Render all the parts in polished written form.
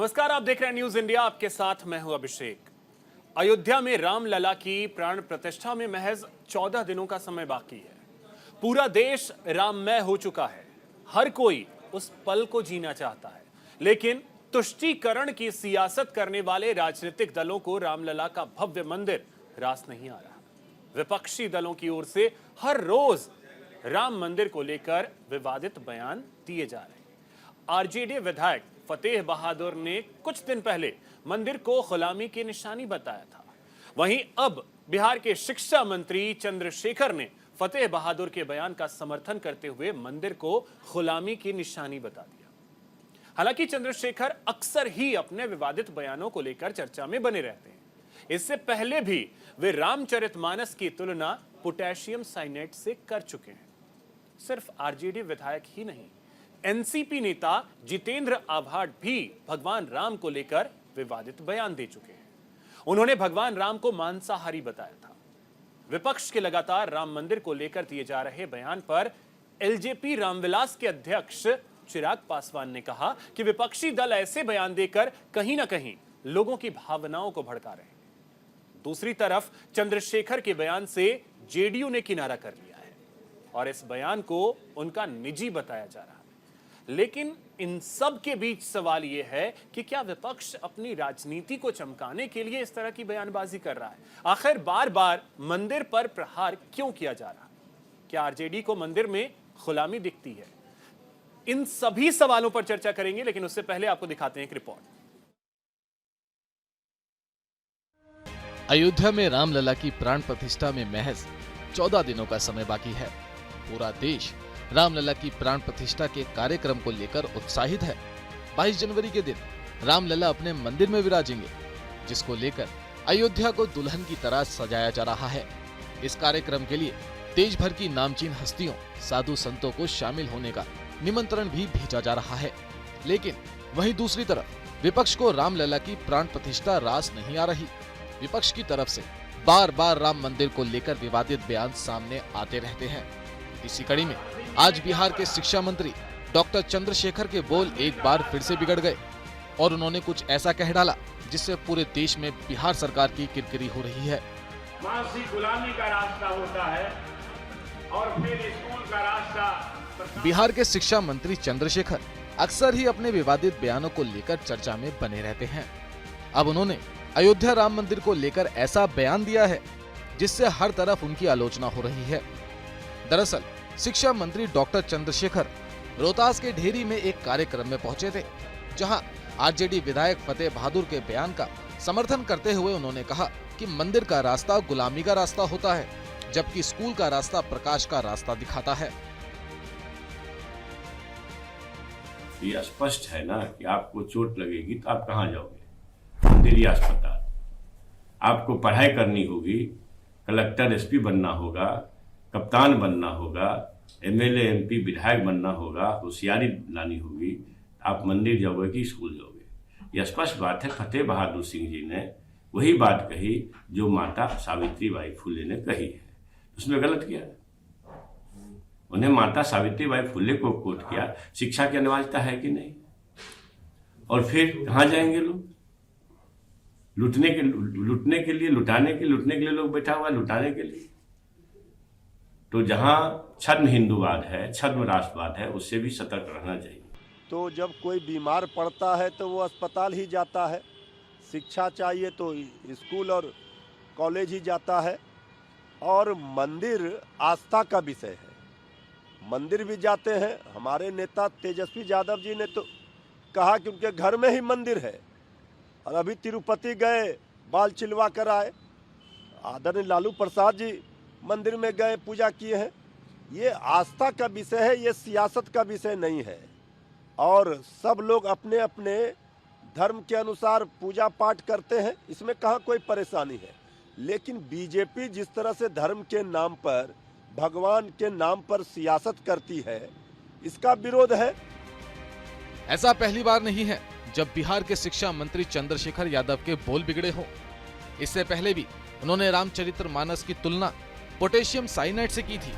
नमस्कार, आप देख रहे हैं न्यूज इंडिया। आपके साथ मैं हूं अभिषेक। अयोध्या में रामलला की प्राण प्रतिष्ठा में महज 14 दिनों का समय बाकी है। पूरा देश राममय हो चुका है। हर कोई उस पल को जीना चाहता है, लेकिन तुष्टीकरण की सियासत करने वाले राजनीतिक दलों को रामलला का भव्य मंदिर रास नहीं आ रहा। विपक्षी दलों की ओर से हर रोज राम मंदिर को लेकर विवादित बयान दिए जा रहे हैं। आरजेडी विधायक फतेह बहादुर ने कुछ दिन पहले मंदिर को गुलामी की निशानी बताया था। वहीं अब बिहार के शिक्षा मंत्री चंद्रशेखर ने फतेह बहादुर के बयान का समर्थन करते हुए मंदिर को गुलामी की निशानी बता दिया। हालांकि चंद्रशेखर अक्सर ही अपने विवादित बयानों को लेकर चर्चा में बने रहते हैं। इससे पहले भी वे रामचरितमानस की तुलना पोटेशियम साइनेट से कर चुके हैं। सिर्फ आरजेडी विधायक ही नहीं, एनसीपी नेता जितेंद्र आव्हाड भी भगवान राम को लेकर विवादित बयान दे चुके हैं। उन्होंने भगवान राम को मांसाहारी बताया था। विपक्ष के लगातार राम मंदिर को लेकर दिए जा रहे बयान पर एलजेपी रामविलास के अध्यक्ष चिराग पासवान ने कहा कि विपक्षी दल ऐसे बयान देकर कहीं ना कहीं लोगों की भावनाओं को भड़का रहे हैं। दूसरी तरफ चंद्रशेखर के बयान से जेडीयू ने किनारा कर लिया है और इस बयान को उनका निजी बताया जा रहा है। लेकिन इन सब के बीच सवाल यह है कि क्या विपक्ष अपनी राजनीति को चमकाने के लिए इस तरह की बयानबाजी कर रहा है? आखिर बार बार मंदिर पर प्रहार क्यों किया जा रहा है? क्या आरजेडी को मंदिर में गुलामी दिखती है? इन सभी सवालों पर चर्चा करेंगे, लेकिन उससे पहले आपको दिखाते हैं एक रिपोर्ट। अयोध्या में रामलला की प्राण प्रतिष्ठा में महज 14 दिनों का समय बाकी है। पूरा देश रामलला की प्राण प्रतिष्ठा के कार्यक्रम को लेकर उत्साहित है। 22 जनवरी के दिन रामलला अपने मंदिर में विराजेंगे, जिसको लेकर अयोध्या को दुल्हन की तरह सजाया जा रहा है। इस कार्यक्रम के लिए देश भर की नामचीन हस्तियों, साधु संतों को शामिल होने का निमंत्रण भी भेजा जा रहा है। लेकिन वहीं दूसरी तरफ विपक्ष को रामलला की प्राण प्रतिष्ठा रास नहीं आ रही। विपक्ष की तरफ से बार बार राम मंदिर को लेकर विवादित बयान सामने आते रहते हैं। इसी कड़ी में आज बिहार के शिक्षा मंत्री डॉक्टर चंद्रशेखर के बोल एक बार फिर से बिगड़ गए और उन्होंने कुछ ऐसा कह डाला जिससे पूरे देश में बिहार सरकार की किरकिरी हो रही है। मासी गुलामी का रास्ता होता है और फिर स्कूल का रास्ता। बिहार के शिक्षा मंत्री चंद्रशेखर अक्सर ही अपने विवादित बयानों को लेकर चर्चा में बने रहते हैं। अब उन्होंने अयोध्या राम मंदिर को लेकर ऐसा बयान दिया है जिससे हर तरफ उनकी आलोचना हो रही है। दरअसल शिक्षा मंत्री डॉक्टर चंद्रशेखर रोहतास के ढेरी में एक कार्यक्रम में पहुंचे थे, जहां आरजेडी विधायक फतेह बहादुर के बयान का समर्थन करते हुए उन्होंने कहा कि मंदिर का रास्ता गुलामी का रास्ता होता है, जबकि स्कूल का रास्ता प्रकाश का रास्ता दिखाता है। ये स्पष्ट है ना कि आपको चोट लगेगी तो आप कहाँ जाओगे? मंदिर अस्पताल। आपको पढ़ाई करनी होगी, कलेक्टर एसपी बनना होगा, कप्तान बनना होगा, एमएलए एमपी विधायक बनना होगा, होशियारी लानी होगी, आप मंदिर जाओगे कि स्कूल जाओगे? यह स्पष्ट बात है। फतेह बहादुर सिंह जी ने वही बात कही जो माता सावित्रीबाई फुले ने कही है। उसमें गलत किया? उन्हें माता सावित्रीबाई फुले को कोट किया। शिक्षा की अनिवार्यता है कि नहीं? और फिर कहाँ जाएंगे लोग? लुटने के लिए, लुटाने के लिए लोग बैठा हुआ है, लुटाने के लिए। तो जहां छद्म हिंदूवाद है, छद्म राष्ट्रवाद है, उससे भी सतर्क रहना चाहिए। तो जब कोई बीमार पड़ता है तो वो अस्पताल ही जाता है, शिक्षा चाहिए तो स्कूल और कॉलेज ही जाता है। और मंदिर आस्था का विषय है, मंदिर भी जाते हैं। हमारे नेता तेजस्वी यादव जी ने तो कहा कि उनके घर में ही मंदिर है, और अभी तिरुपति गए, बाल चिलवा कर आए। आदरणीय लालू प्रसाद जी मंदिर में गए, पूजा किए हैं। ये आस्था का विषय है, ये सियासत का विषय नहीं है। और सब लोग अपने अपने धर्म के अनुसार पूजा पाठ करते हैं, इसमें कहाँ कोई परेशानी है। लेकिन बीजेपी जिस तरह से धर्म के नाम पर, भगवान के नाम पर सियासत करती है, इसका विरोध है। ऐसा पहली बार नहीं है जब बिहार के शिक्षा मंत्री चंद्रशेखर यादव के बोल बिगड़े हो। इससे पहले भी उन्होंने रामचरितमानस की तुलना पोटेशियम साइनाइड से की थी।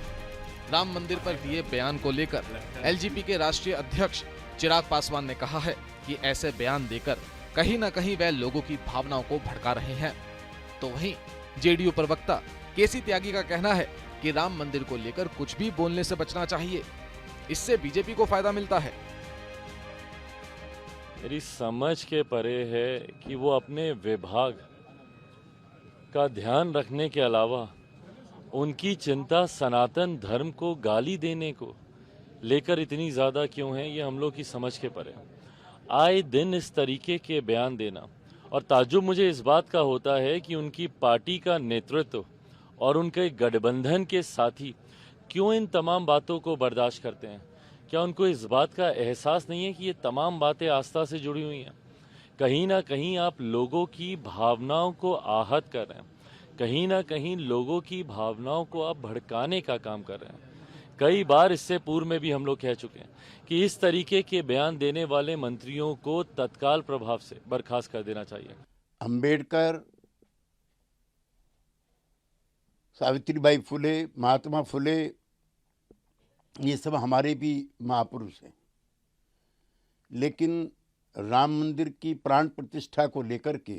राम मंदिर पर दिए बयान को लेकर एलजेपी के राष्ट्रीय अध्यक्ष चिराग पासवान ने कहा है कि ऐसे बयान देकर कहीं न कहीं वह लोगों की भावनाओं को भड़का रहे हैं। तो वहीं जेडीयू प्रवक्ता केसी त्यागी का कहना है कि राम मंदिर को लेकर कुछ भी बोलने से बचना चाहिए, इससे बीजेपी को फायदा मिलता है। मेरी समझ के परे है कि वो अपने विभाग का ध्यान रखने के अलावा उनकी चिंता सनातन धर्म को गाली देने को लेकर इतनी ज़्यादा क्यों है, ये हम लोग की समझ के परे। आए दिन इस तरीके के बयान देना, और ताज्जुब मुझे इस बात का होता है कि उनकी पार्टी का नेतृत्व और उनके गठबंधन के साथी क्यों इन तमाम बातों को बर्दाश्त करते हैं। क्या उनको इस बात का एहसास नहीं है कि ये तमाम बातें आस्था से जुड़ी हुई हैं? कहीं ना कहीं आप लोगों की भावनाओं को आहत कर रहे हैं, कहीं ना कहीं लोगों की भावनाओं को आप भड़काने का काम कर रहे हैं। कई बार इससे पूर्व में भी हम लोग कह चुके हैं कि इस तरीके के बयान देने वाले मंत्रियों को तत्काल प्रभाव से बर्खास्त कर देना चाहिए। अंबेडकर, सावित्रीबाई फुले, महात्मा फुले, ये सब हमारे भी महापुरुष हैं, लेकिन राम मंदिर की प्राण प्रतिष्ठा को लेकर के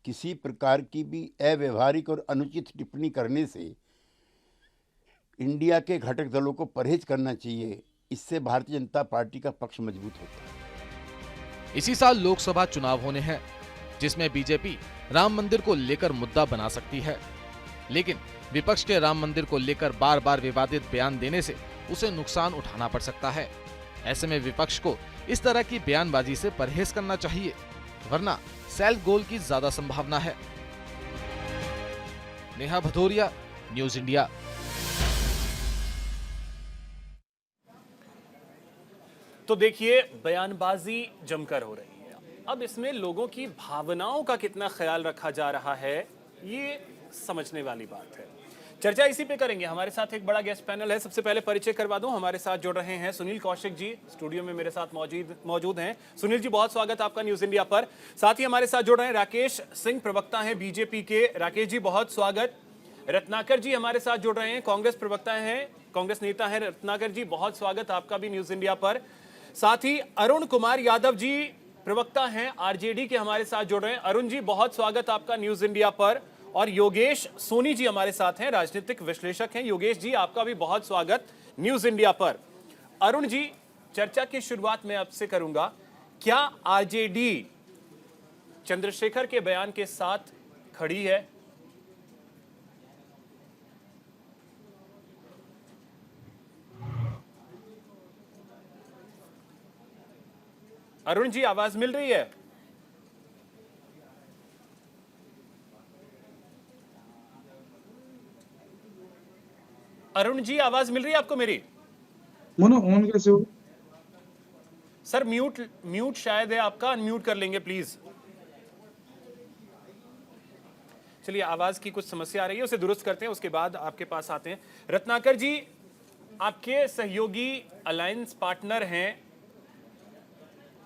किसी प्रकार की भी अव्यवहारिक और अनुचित टिप्पणी करने से इंडिया के घटक दलों को परहेज करना चाहिए। इससे भारतीय जनता पार्टी का पक्ष मजबूत होता है। इसी साल लोकसभा चुनाव होने हैं, जिसमें बीजेपी राम मंदिर को लेकर मुद्दा बना सकती है, लेकिन विपक्ष के राम मंदिर को लेकर बार बार विवादित बयान देने से उसे नुकसान उठाना पड़ सकता है। ऐसे में विपक्ष को इस तरह की बयानबाजी से परहेज करना चाहिए, वरना सेल्फ गोल की ज्यादा संभावना है। Neha Bhadauria, news India. तो देखिए, बयानबाजी जमकर हो रही है। अब इसमें लोगों की भावनाओं का कितना ख्याल रखा जा रहा है, ये समझने वाली बात है। चर्चा इसी पे करेंगे। हमारे साथ एक बड़ा गेस्ट पैनल है। सबसे पहले परिचय करवा दूं, हमारे साथ जुड़ रहे हैं सुनील कौशिक जी, स्टूडियो में मेरे साथ मौजूद हैं। सुनील जी, बहुत स्वागत आपका न्यूज इंडिया पर। साथ ही हमारे साथ जुड़ रहे हैं राकेश सिंह, प्रवक्ता हैं बीजेपी के। राकेश जी, बहुत स्वागत। रत्नाकर जी हमारे साथ जुड़ रहे हैं, कांग्रेस प्रवक्ता हैं, कांग्रेस नेता हैं। रत्नाकर जी, बहुत स्वागत आपका भी न्यूज इंडिया पर। साथ ही अरुण कुमार यादव जी, प्रवक्ता हैं आरजेडी के, हमारे साथ जुड़ रहे हैं। अरुण जी, बहुत स्वागत आपका न्यूज इंडिया पर। और योगेश सोनी जी हमारे साथ हैं, राजनीतिक विश्लेषक हैं। योगेश जी, आपका भी बहुत स्वागत न्यूज इंडिया पर। अरुण जी, चर्चा की शुरुआत मैं आपसे करूंगा। क्या आरजेडी चंद्रशेखर के बयान के साथ खड़ी है? अरुण जी, आवाज मिल रही है? अरुण जी, आवाज मिल रही है आपको मेरी? मोनो ऑन कैसे हो? सर, म्यूट शायद है आपका, अनम्यूट कर लेंगे प्लीज। चलिए, आवाज की कुछ समस्या आ रही है, उसे दुरुस्त करते हैं, उसके बाद आपके पास आते हैं। रत्नाकर जी, आपके सहयोगी अलायंस पार्टनर हैं,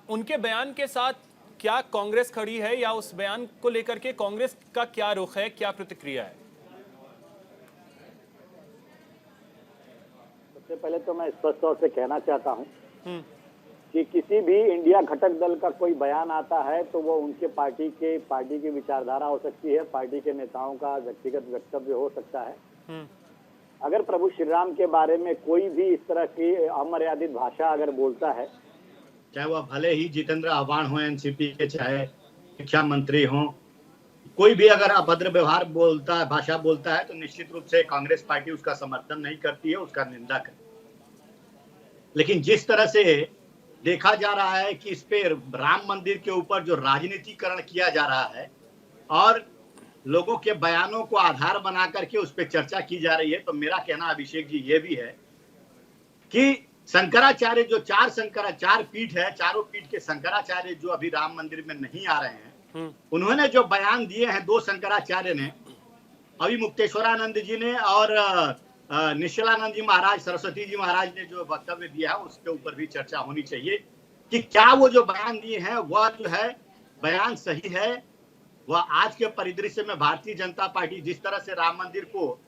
उनके बयान के साथ क्या कांग्रेस खड़ी है, या उस बयान को लेकर के कांग्रेस का क्या रुख है, क्या प्रतिक्रिया है? सबसे पहले तो मैं स्पष्ट तौर से कहना चाहता हूं कि किसी भी इंडिया घटक दल का कोई बयान आता है तो वो उनके पार्टी की विचारधारा हो सकती है, पार्टी के नेताओं का व्यक्तिगत वक्तव्य हो सकता है। अगर प्रभु श्री राम के बारे में कोई भी इस तरह की अमर्यादित भाषा अगर बोलता है, चाहे वह भले ही जितेंद्र आह्वान हो एनसीपी के, चाहे शिक्षा मंत्री हो, कोई भी अगर अभद्र व्यवहार बोलता है, भाषा बोलता है, तो निश्चित रूप से कांग्रेस पार्टी उसका समर्थन नहीं करती है, उसका निंदा करती है। लेकिन जिस तरह से देखा जा रहा है कि इस पे राम मंदिर के ऊपर जो राजनीतिकरण किया जा रहा है और लोगों के बयानों को आधार बना करके उस पर चर्चा की जा रही है, तो मेरा कहना अभिषेक जी ये भी है कि शंकराचार्य जो चार पीठ है, चारों पीठ के शंकराचार्य जो अभी राम मंदिर में नहीं आ रहे हैं, उन्होंने जो बयान दिए हैं, दो शंकराचार्य ने, अभी मुक्तेश्वरानंद जी ने और निश्चलानंद जी महाराज, सरस्वती जी महाराज ने जो वक्तव्य दिया है, उसके ऊपर भी चर्चा होनी चाहिए कि क्या वो जो बयान दिए हैं वह जो है बयान सही है, वह आज के परिदृश्य में भारतीय जनता पार्टी जिस तरह से राम मंदिर को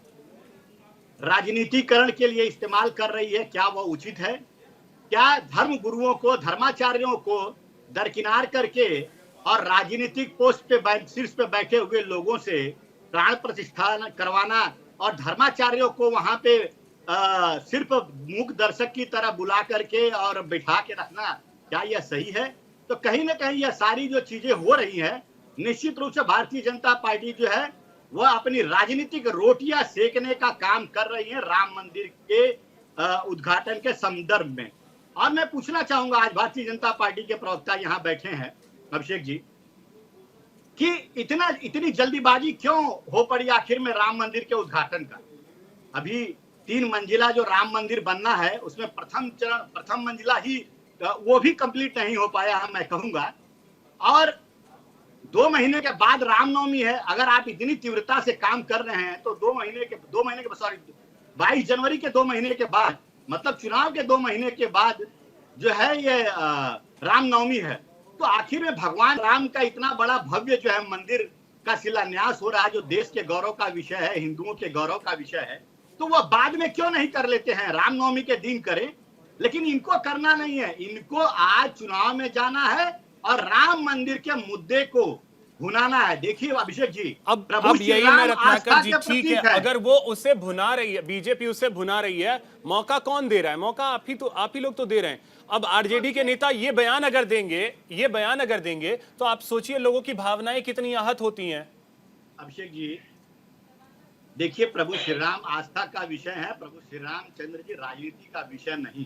राजनीतिकरण के लिए इस्तेमाल कर रही है, क्या वह उचित है? क्या धर्म गुरुओं को, धर्माचार्यों को दरकिनार करके और राजनीतिक पोस्ट पे शीर्ष पे बैठे हुए लोगों से प्राण प्रतिष्ठा करवाना और धर्माचार्यों को वहां पे सिर्फ मूक दर्शक की तरह बुला करके और बिठा के रखना, क्या यह सही है? तो कहीं ना कहीं यह सारी जो चीजें हो रही हैं, निश्चित रूप से भारतीय जनता पार्टी जो है वह अपनी राजनीतिक रोटियां सेकने का काम कर रही है राम मंदिर के उद्घाटन के संदर्भ में। और मैं पूछना चाहूंगा, आज भारतीय जनता पार्टी के प्रवक्ता यहाँ बैठे हैं अभिषेक जी, कि इतनी जल्दीबाजी क्यों हो पड़ी आखिर में राम मंदिर के उद्घाटन का? अभी 3 मंजिला जो राम मंदिर बनना है उसमें प्रथम मंजिला ही वो भी कंप्लीट नहीं हो पाया है मैं कहूंगा, और 2 महीने के बाद रामनवमी है। अगर आप इतनी तीव्रता से काम कर रहे हैं तो 22 जनवरी के 2 महीने के बाद, मतलब चुनाव के 2 महीने के बाद जो है ये रामनवमी है, तो आखिर में भगवान राम का इतना बड़ा भव्य जो है मंदिर का शिलान्यास हो रहा है, जो देश के गौरव का विषय है, हिंदुओं के गौरव का विषय है, तो वह बाद में क्यों नहीं कर लेते हैं? रामनवमी के दिन करें, लेकिन इनको करना नहीं है। इनको आज चुनाव में जाना है और राम मंदिर के मुद्दे को भुनाना है। देखिए अभिषेक जी, अब यही मैं रत्नाकर जी, ठीक है, अगर वो उसे भुना रही है, बीजेपी उसे भुना रही है, मौका कौन दे रहा है? मौका आप ही लोग तो दे रहे हैं। अब आरजेडी के नेता ये बयान अगर देंगे तो आप सोचिए लोगों की भावनाएं कितनी आहत होती हैं। अभिषेक जी देखिए, प्रभु श्री राम आस्था का विषय है, प्रभु श्री रामचंद्र जी राजनीति का विषय नहीं।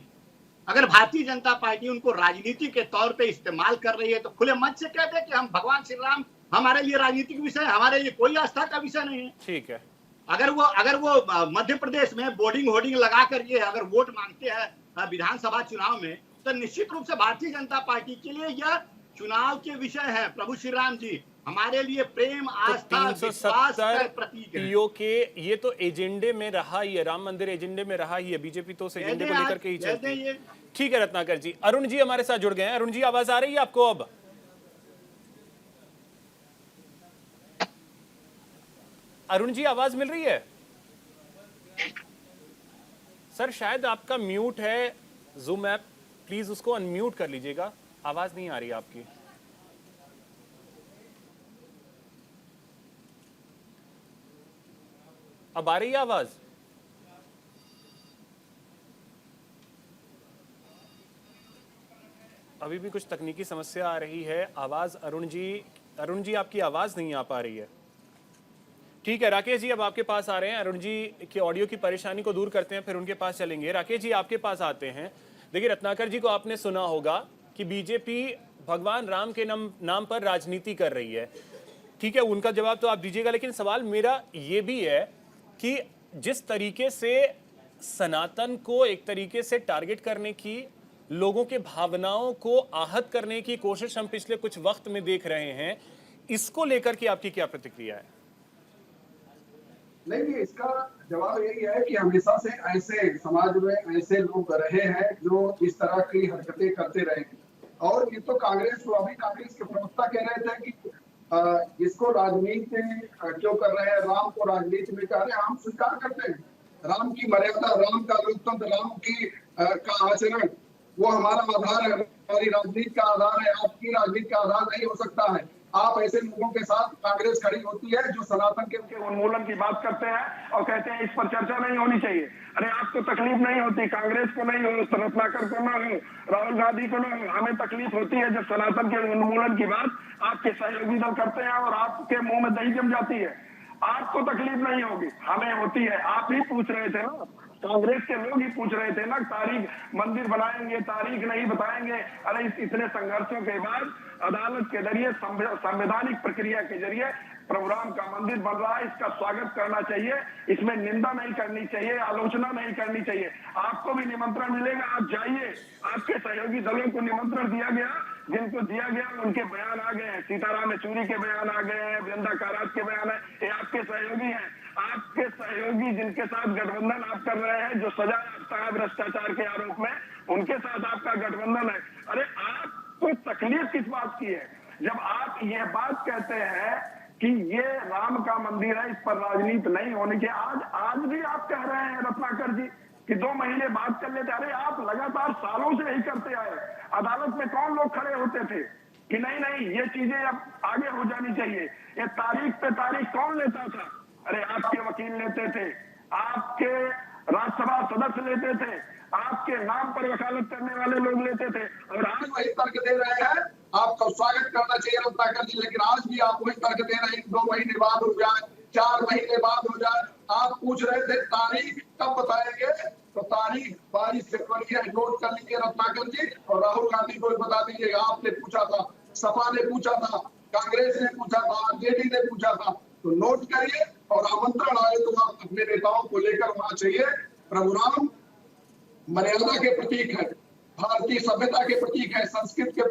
अगर भारतीय जनता पार्टी उनको राजनीति के तौर पे इस्तेमाल कर रही है तो खुले मंच से कहते हैं कि हम भगवान श्री राम हमारे लिए राजनीतिक विषय है, हमारे लिए कोई आस्था का विषय नहीं है। ठीक है, अगर वो मध्य प्रदेश में बोर्डिंग होर्डिंग लगा करके अगर वोट मांगते हैं विधानसभा चुनाव में, तो निश्चित रूप से भारतीय जनता पार्टी के लिए यह चुनाव के विषय है। प्रभु श्री राम जी हमारे लिए प्रेम, आस्था, विश्वास का प्रतीक है। के ये तो एजेंडे में रहा ही है, राम मंदिर एजेंडे में रहा ही है, बीजेपी तो उस एजेंडे को लेकर के ही चलती है। ठीक है रत्नाकर जी, अरुण जी हमारे साथ जुड़ गए हैं। अरुण जी, आवाज आ रही है आपको? अब अरुण जी आवाज मिल रही है? सर शायद आपका म्यूट है जूम ऐप, प्लीज उसको अनम्यूट कर लीजिएगा, आवाज नहीं आ रही आपकी। अब आ रही है आवाज? अभी भी कुछ तकनीकी समस्या आ रही है। आवाज अरुण जी आपकी आवाज नहीं आ पा रही है। ठीक है राकेश जी, अब आपके पास आ रहे हैं। अरुण जी की ऑडियो की परेशानी को दूर करते हैं, फिर उनके पास चलेंगे। राकेश जी आपके पास आते हैं। देखिए रत्नाकर जी को आपने सुना होगा कि बीजेपी भगवान राम के नाम पर राजनीति कर रही है। ठीक है, उनका जवाब तो आप दीजिएगा, लेकिन सवाल मेरा ये भी है कि जिस तरीके से सनातन को एक तरीके से टारगेट करने की, लोगों के भावनाओं को आहत करने की कोशिश हम पिछले कुछ वक्त में देख रहे हैं, इसको लेकर के आपकी क्या प्रतिक्रिया है? नहीं, इसका जवाब यही है कि हमेशा से ऐसे समाज में ऐसे लोग रहे हैं जो इस तरह की हरकतें करते रहे। और ये तो कांग्रेस के प्रवक्ता कह रहे थे कि इसको राजनीति क्यों कर रहे हैं, राम को राजनीति में कर रहे हैं। हम स्वीकार करते हैं राम की मर्यादा, राम का लोकतंत्र, राम की का आचरण वो हमारा आधार है, हमारी राजनीति का आधार है। आपकी राजनीति का आधार नहीं हो सकता है। आप ऐसे लोगों के साथ कांग्रेस खड़ी होती है जो सनातन के उन्मूलन की बात करते हैं और कहते हैं इस पर चर्चा नहीं होनी चाहिए। अरे आपको तकलीफ नहीं होती, कांग्रेस को नहीं हो, रत्नाकर को ना हो, राहुल गांधी को ना हो, हमें तकलीफ होती है जब सनातन के उन्मूलन की बात आपके सहयोगी दल करते हैं और आपके मुंह में दही जम जाती है। आपको तकलीफ नहीं होगी, हमें होती है। आप ही पूछ रहे थे ना, कांग्रेस के लोग ही पूछ रहे थे ना, तारीख मंदिर बनाएंगे, तारीख नहीं बताएंगे। अरे इतने संघर्षों के बाद अदालत के जरिए, संवैधानिक प्रक्रिया के जरिए प्रभु राम का मंदिर बन रहा है, इसका स्वागत करना चाहिए, इसमें निंदा नहीं करनी चाहिए, आलोचना नहीं करनी चाहिए। आपको भी निमंत्रण मिलेगा, आप जाइए। आपके सहयोगी दलों को निमंत्रण दिया गया, जिनको दिया गया उनके बयान आ गए हैं, सीताराम येचुरी के बयान आ गए हैं, वृंदा कारात के बयान है, ये आपके सहयोगी हैं। आपके सहयोगी जिनके साथ गठबंधन आप कर रहे हैं, जो सजा याफ्ता है भ्रष्टाचार के आरोप में, उनके साथ आपका गठबंधन है। अरे आपको तकलीफ किस बात की है जब आप यह बात कहते हैं कि ये राम का मंदिर है, इस पर राजनीति नहीं होनी चाहिए। आज भी आप कह रहे हैं रत्नाकर जी कि 2 महीने बाद कर लेते। अरे आप लगातार सालों से यही करते आए। अदालत में कौन लोग खड़े होते थे? कि नहीं नहीं ये चीजें अब आगे हो जानी चाहिए। ये तारीख पे तारीख कौन लेता था? अरे आपके वकील लेते थे, आपके राज्यसभा सदस्य लेते थे, आपके नाम पर वकालत करने वाले लोग लेते थे, और आज वही तर्क दे रहे हैं। आपका स्वागत करना चाहिए रत्नाकर जी, लेकिन आज भी आप वही तर्क दे रहे हैं। 2 महीने बाद हो जाए, 4 महीने बाद हो जाए। आप पूछ रहे थे तारीख कब बताएंगे, तो तारीख 22 फरवरी है, नोट कर लीजिए रत्नाकर जी, और राहुल गांधी को बता दीजिएगा। आपने पूछा था, सपा ने पूछा था, कांग्रेस ने पूछा था, आरजेडी ने पूछा था, तो नोट करिए और आमंत्रण आए तो आप अपने नेताओं को लेकर वहां चाहिए। प्रभु राम मर्यादा के प्रतीक है, भारतीय सभ्यता के प्रतीक है, संस्कृत के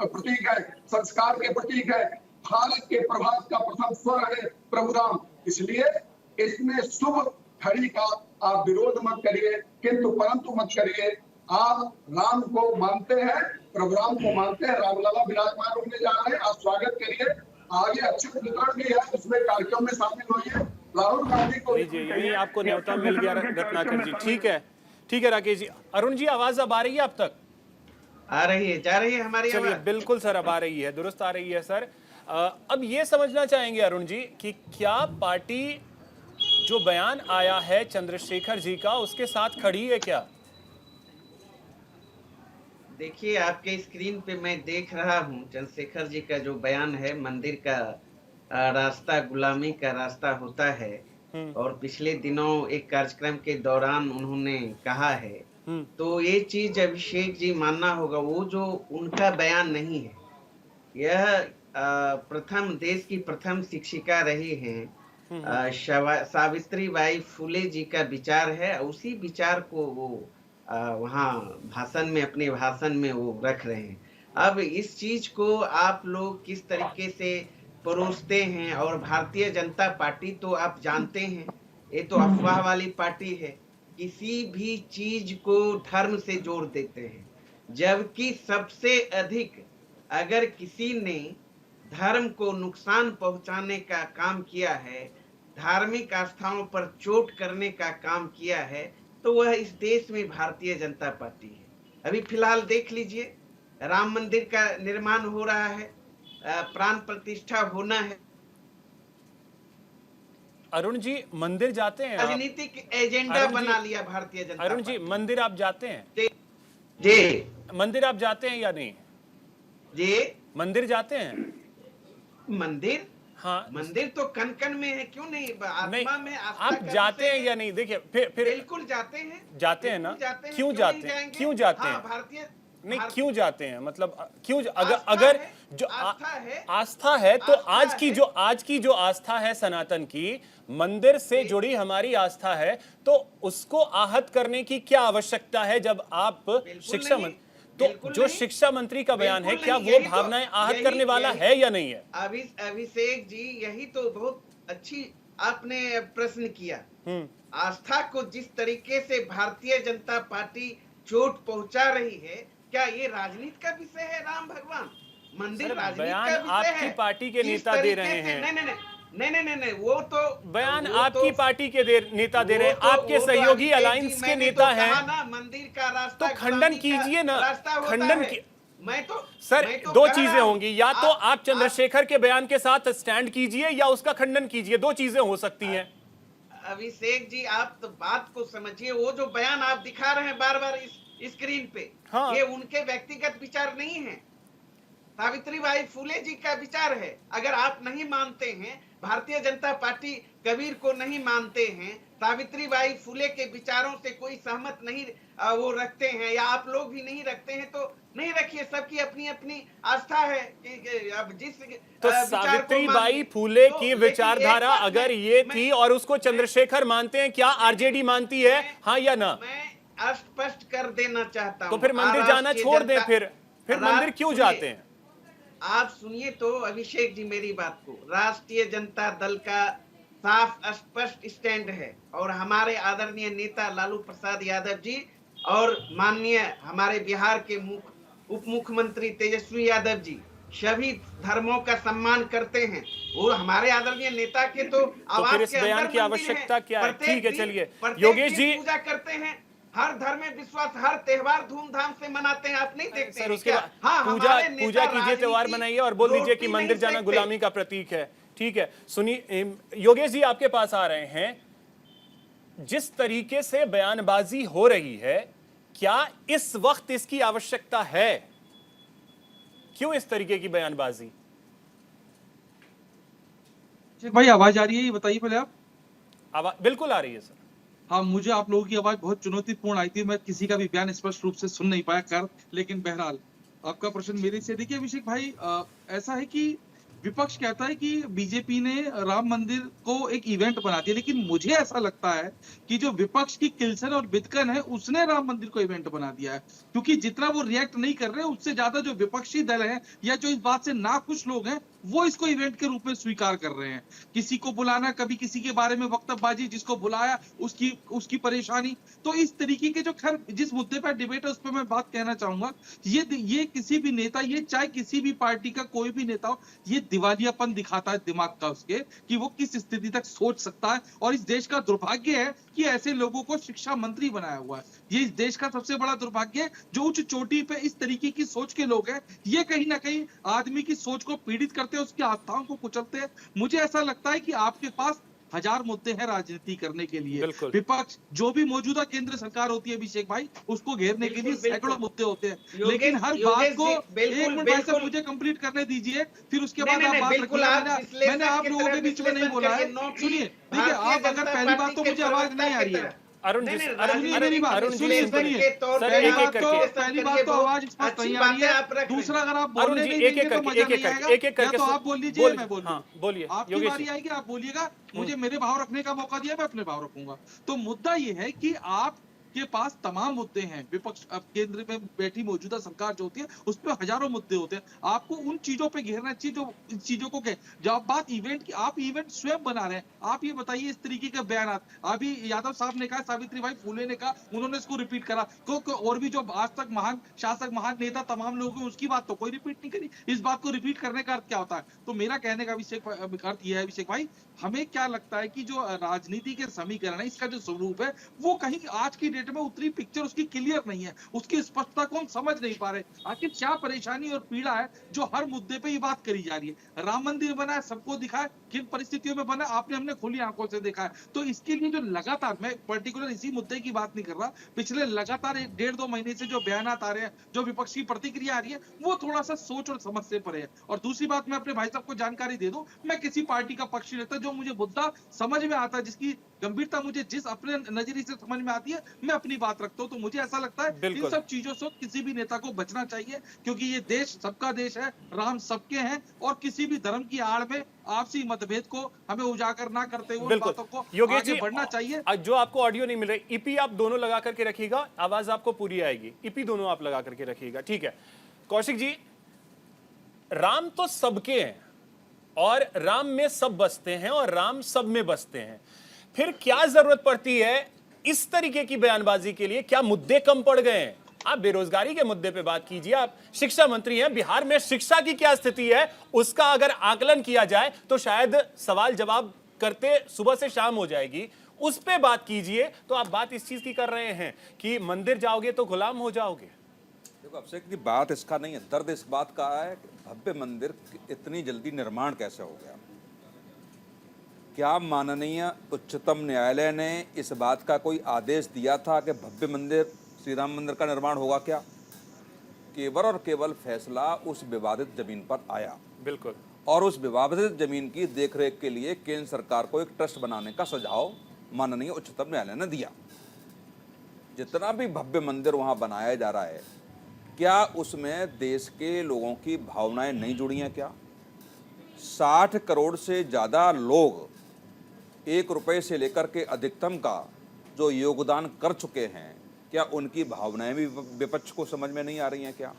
प्रतीक है, संस्कार के प्रतीक है, भारत के प्रभात का प्रथम स्वर है प्रभु राम। इसलिए इसमें शुभ घड़ी का आप विरोध मत करिए, किंतु परंतु मत करिए। आप राम को मानते हैं, प्रभु राम को मानते हैं, रामलला विराजमान होने जा रहे हैं, आप स्वागत करिए। आगे अच्छे वितरण भी है, उसमें कार्यक्रम में शामिल होइए। राहुल गांधी को यही आपको न्योता मिल गया रत्नाकर जी। ठीक है, ठीक है राकेश जी। अरुण जी, आवाज अब आ रही है आप तक? आ रही है, जा रही है हमारी आवाज? बिल्कुल सर, अब आ रही है, दुरुस्त आ रही है सर। अब ये समझना चाहेंगे अरुण जी कि क्या पार्टी जो बयान आया है चंद्रशेखर जी का, उसके साथ खड़ी है क्या? देखिए, आपके स्क्रीन पे मैं देख रहा हूँ चंद्रशेखर जी का जो बयान है, मंदिर का रास्ता गुलामी का रास्ता होता है, और पिछले दिनों एक कार्यक्रम के दौरान उन्होंने कहा है। तो ये चीज अभिषेक जी मानना होगा, वो जो उनका बयान नहीं है, यह प्रथम देश की प्रथम शिक्षिका रही हैं सावित्रीबाई फुले जी का विचार है। उसी विचार को वो वहाँ भाषण में, अपने भाषण में वो रख रहे हैं। अब इस चीज को आप लोग किस तरीके से परोसते हैं, और भारतीय जनता पार्टी तो आप जानते हैं, ये तो अफवाह वाली पार्टी है, किसी भी चीज को धर्म से जोड़ देते हैं। जबकि सबसे अधिक अगर किसी ने धर्म को नुकसान पहुंचाने का काम किया है, धार्मिक आस्थाओं पर चोट करने का काम किया है, तो वह इस देश में भारतीय जनता पार्टी है। अभी फिलहाल देख लीजिए, राम मंदिर का निर्माण हो रहा है, प्राण प्रतिष्ठा होना है। अरुण जी, मंदिर जाते हैं? राजनीतिक एजेंडा बना लिया भारतीय जनता। अरुण जी, मंदिर आप जाते हैं? जी। मंदिर आप जाते हैं या नहीं? जी। मंदिर जाते हैं? मंदिर, हाँ, मंदिर तो कन कन में है, क्यों नहीं? आत्मा में आस्था आप जाते हैं या नहीं? देखिए, फिर बिल्कुल जाते हैं। जाते हैं ना? क्यों जाते हैं? क्यों जाते हैं? भारतीय नहीं, क्यों जाते हैं? मतलब क्यों? अगर जो आस्था है तो आज की जो आस्था है सनातन की, मंदिर से जुड़ी हमारी आस्था है, तो उसको आहत करने की क्या आवश्यकता है? जब आप शिक्षा मंत्री, तो जो शिक्षा मंत्री का बयान है, क्या वो भावनाएं आहत करने वाला है या नहीं है? अभिषेक जी, यही तो बहुत अच्छी आपने प्रश्न किया। आस्था को जिस तरीके से भारतीय जनता पार्टी चोट पहुंचा रही है, क्या ये राजनीति का विषय है? राम भगवान मंदिर राजनीति का विषय है? आपकी पार्टी के नेता दे रहे हैं। नहीं, वो तो बयान आपकी पार्टी के नेता दे रहे हैं, आपके सहयोगी अलायंस के नेता हैं। मंदिर का रास्ता तो खंडन कीजिए ना, खंडन की। मैं तो सर, दो चीजें होंगी, या तो आप चंद्रशेखर के बयान के साथ स्टैंड कीजिए या उसका खंडन कीजिए, दो चीजें हो सकती हैं। अभिषेक जी, आप तो बात को समझिए। वो जो बयान आप दिखा रहे हैं बार बार इस स्क्रीन पे, हाँ, ये उनके व्यक्तिगत विचार नहीं है, सावित्रीबाई फुले जी का विचार है। अगर आप नहीं मानते हैं, भारतीय जनता पार्टी कबीर को नहीं मानते हैं, सावित्रीबाई फुले के विचारों से कोई सहमत नहीं वो रखते हैं, या आप लोग भी नहीं रखते हैं, तो नहीं रखिए, सबकी अपनी अपनी आस्था है। अब जिस तो सावित्रीबाई फुले की विचारधारा अगर ये थी और उसको चंद्रशेखर मानते हैं, क्या आरजेडी मानती है? हाँ या ना? मैं स्पष्ट कर देना चाहता हूँ। तो फिर मंदिर जाना छोड़ दें, फिर मंदिर क्यों जाते हैं? आप सुनिए तो अभिषेक जी मेरी बात को। राष्ट्रीय जनता दल का साफ स्पष्ट स्टैंड है, और हमारे आदरणीय नेता लालू प्रसाद यादव जी और माननीय हमारे बिहार के उप मुख्यमंत्री तेजस्वी यादव जी सभी धर्मों का सम्मान करते हैं। वो हमारे आदरणीय नेता के तो फिर इस बयान की आवश्यकता क्या है? ठीक है, चलिए योगेश जी, पूजा करते हैं। हर धर्म में विश्वास, हर त्योहार धूमधाम से मनाते हैं, आप नहीं देखते सर हैं उसके क्या? बाद हाँ, पूजा हमारे नेता पूजा कीजिए, त्योहार राजनीति मनाइए और बोल दीजिए कि रोटी मंदिर नहीं जाना सेकते। गुलामी का प्रतीक है। ठीक है, सुनिए योगेश जी आपके पास आ रहे हैं। जिस तरीके से बयानबाजी हो रही है, क्या इस वक्त इसकी आवश्यकता है? क्यों इस तरीके की बयानबाजी? भाई आवाज आ रही है, ये बताइए पहले आप। आवाज बिल्कुल आ रही है सर। हाँ, मुझे आप लोगों की आवाज बहुत चुनौतीपूर्ण आई थी, मैं किसी का भी बयान स्पष्ट रूप से सुन नहीं पाया कर, लेकिन बहरहाल आपका प्रश्न मेरे से। देखिए अभिषेक भाई, ऐसा है कि विपक्ष कहता है कि बीजेपी ने राम मंदिर को एक इवेंट बना दिया, लेकिन मुझे ऐसा लगता है कि जो विपक्ष की किल्सन और बिदकन है उसने राम मंदिर को इवेंट बना दिया है, क्योंकि जितना वो रिएक्ट नहीं कर रहे उससे ज्यादा जो विपक्षी दल है या जो इस बात से नाखुश लोग हैं वो इसको इवेंट के रूप में स्वीकार कर रहे हैं। किसी को बुलाना, कभी किसी के बारे में वक्तव्यबाजी, जिसको बुलाया उसकी परेशानी। तो इस तरीके के जो, खैर जिस मुद्दे पर डिबेट है उस पर मैं बात कहना चाहूंगा, ये किसी भी नेता, ये चाहे किसी भी पार्टी का कोई भी नेता हो, ये दिवालियापन दिखाता है दिमाग का उसके, कि वो किस स्थिति तक सोच सकता है। और इस देश का दुर्भाग्य है कि ऐसे लोगों को शिक्षा मंत्री बनाया हुआ है। ये इस देश का सबसे बड़ा दुर्भाग्य है। जो उच्च चोटी पे इस तरीके की सोच के लोग हैं, ये कहीं ना कहीं आदमी की सोच को पीड़ित करते हैं, उसकी आस्थाओं को कुचलते हैं। मुझे ऐसा लगता है कि आपके पास हजार मुद्दे हैं राजनीति करने के लिए। विपक्ष जो भी मौजूदा केंद्र सरकार होती है अभिषेक भाई, उसको घेरने के लिए सैकड़ों मुद्दे होते हैं, लेकिन हर बात को, एक मिनट भाई साहब मुझे कंप्लीट करने दीजिए, फिर उसके बाद आप बात रखिए। मैंने आप लोगों के बीच में नहीं बोला है। सुनिए, देखिए आप अगर पहली बात तो मुझे आवाज नहीं आ रही है। अरुण जी, मेरी बात सुनिए, पहली बात तो आवाज स्पष्ट नहीं आ रही है। दूसरा, अगर आप बोलने नहीं देंगे तो मजा नहीं आएगा। या तो आप बोल लीजिए, मैं बोल दूं। बोलिए, आपकी बारी आएगी, आप बोलिएगा, मुझे मेरे भाव रखने का मौका दिया, मैं अपने भाव रखूंगा। तो मुद्दा ये है कि आप के पास तमाम मुद्दे हैं। विपक्ष, अब केंद्र में बैठी मौजूदा सरकार जो होती है उस पर हजारों मुद्दे होते हैं। आपको उन चीजों पे घेरना चाहिए जो इन चीजों को कहे। जब बात इवेंट की, आप इवेंट स्वयं बना रहे हैं। आप ये बताइए, इस तरीके का बयान अभी यादव साहब ने कहा, सावित्रीबाई फुले ने कहा, उन्होंने इसको रिपीट करा, और भी जो आज तक महान शासक, महान नेता तमाम लोग हैं, उसकी बात तो कोई रिपीट नहीं करी। इस बात को रिपीट करने का अर्थ क्या होता है? तो मेरा कहने का अर्थ यह है अभिषेक भाई, हमें क्या लगता है कि जो राजनीति के समीकरण है, इसका जो स्वरूप है वो कहीं आज की डेट में उतरी पिक्चर उसकी क्लियर नहीं है, उसकी स्पष्टता को हम समझ नहीं पा रहे। आखिर क्या परेशानी और पीड़ा है जो हर मुद्दे पे ये बात करी जा रही है? राम मंदिर बना है, सबको दिखा है, किन परिस्थितियों में बना आपने, हमने खुली आंखों से देखा है। तो इसके लिए जो लगातार, मैं पर्टिकुलर इसी मुद्दे की बात नहीं कर रहा, पिछले लगातार 1.5-2 महीने से जो बयान आ रहे हैं, जो विपक्ष की प्रतिक्रिया आ रही है, वो थोड़ा सा सोच और समझ से परे है। और दूसरी बात, मैं अपने भाई साहब को जानकारी दे दूं, मैं किसी पार्टी का पक्ष नहीं रखता। जो मुझे मुद्दा समझ में आता है, जिसकी गंभीरता मुझे जिस अपने नजरिए से समझ में आती है, मैं अपनी बात रखता हूं। तो मुझे ऐसा लगता है इन सब चीजों से किसी भी नेता को बचना चाहिए, क्योंकि ये देश सबका देश है, राम सबके हैं, और किसी भी धर्म की आड़ में आपसी मतभेद को हमें उजागर ना करते हुए बातों को आगे बढ़ना चाहिए। जो आपको ऑडियो नहीं मिल रही, ईपी आप दोनों लगा करके रखिएगा, आवाज आपको पूरी आएगी। ईपी दोनों आप लगा करके रखिएगा, ठीक है? कौशिक जी, राम तो सबके हैं और राम में सब बसते हैं और राम सब में बसते हैं, फिर क्या जरूरत पड़ती है इस तरीके की बयानबाजी के लिए? क्या मुद्दे कम पड़ गए हैं? आप बेरोजगारी के मुद्दे पे बात कीजिए, आप शिक्षा मंत्री हैं, बिहार में शिक्षा की क्या स्थिति है उसका अगर आकलन किया जाए तो शायद सवाल जवाब करते सुबह से शाम हो जाएगी, उस पे बात कीजिए। तो आप बात इस चीज की कर रहे हैं कि मंदिर जाओगे तो गुलाम हो जाओगे। देखो अभिषेक जी, बात इसका नहीं है, दर्द इस बात का है कि भव्य मंदिर इतनी जल्दी निर्माण कैसे हो गया। क्या माननीय उच्चतम न्यायालय ने इस बात का कोई आदेश दिया था कि भव्य मंदिर, श्री राम मंदिर का निर्माण होगा क्या? केवल और केवल फैसला उस विवादित जमीन पर आया, बिल्कुल, और उस विवादित जमीन की देखरेख के लिए केंद्र सरकार को एक ट्रस्ट बनाने का सुझाव माननीय उच्चतम न्यायालय ने दिया। जितना भी भव्य मंदिर वहाँ बनाया जा रहा है, क्या उसमें देश के लोगों की भावनाएं नहीं जुड़ी हैं? क्या 60 करोड़ से ज़्यादा लोग 1 रुपये से लेकर के अधिकतम का जो योगदान कर चुके हैं, क्या उनकी भावनाएं भी विपक्ष को समझ में नहीं आ रही हैं? क्या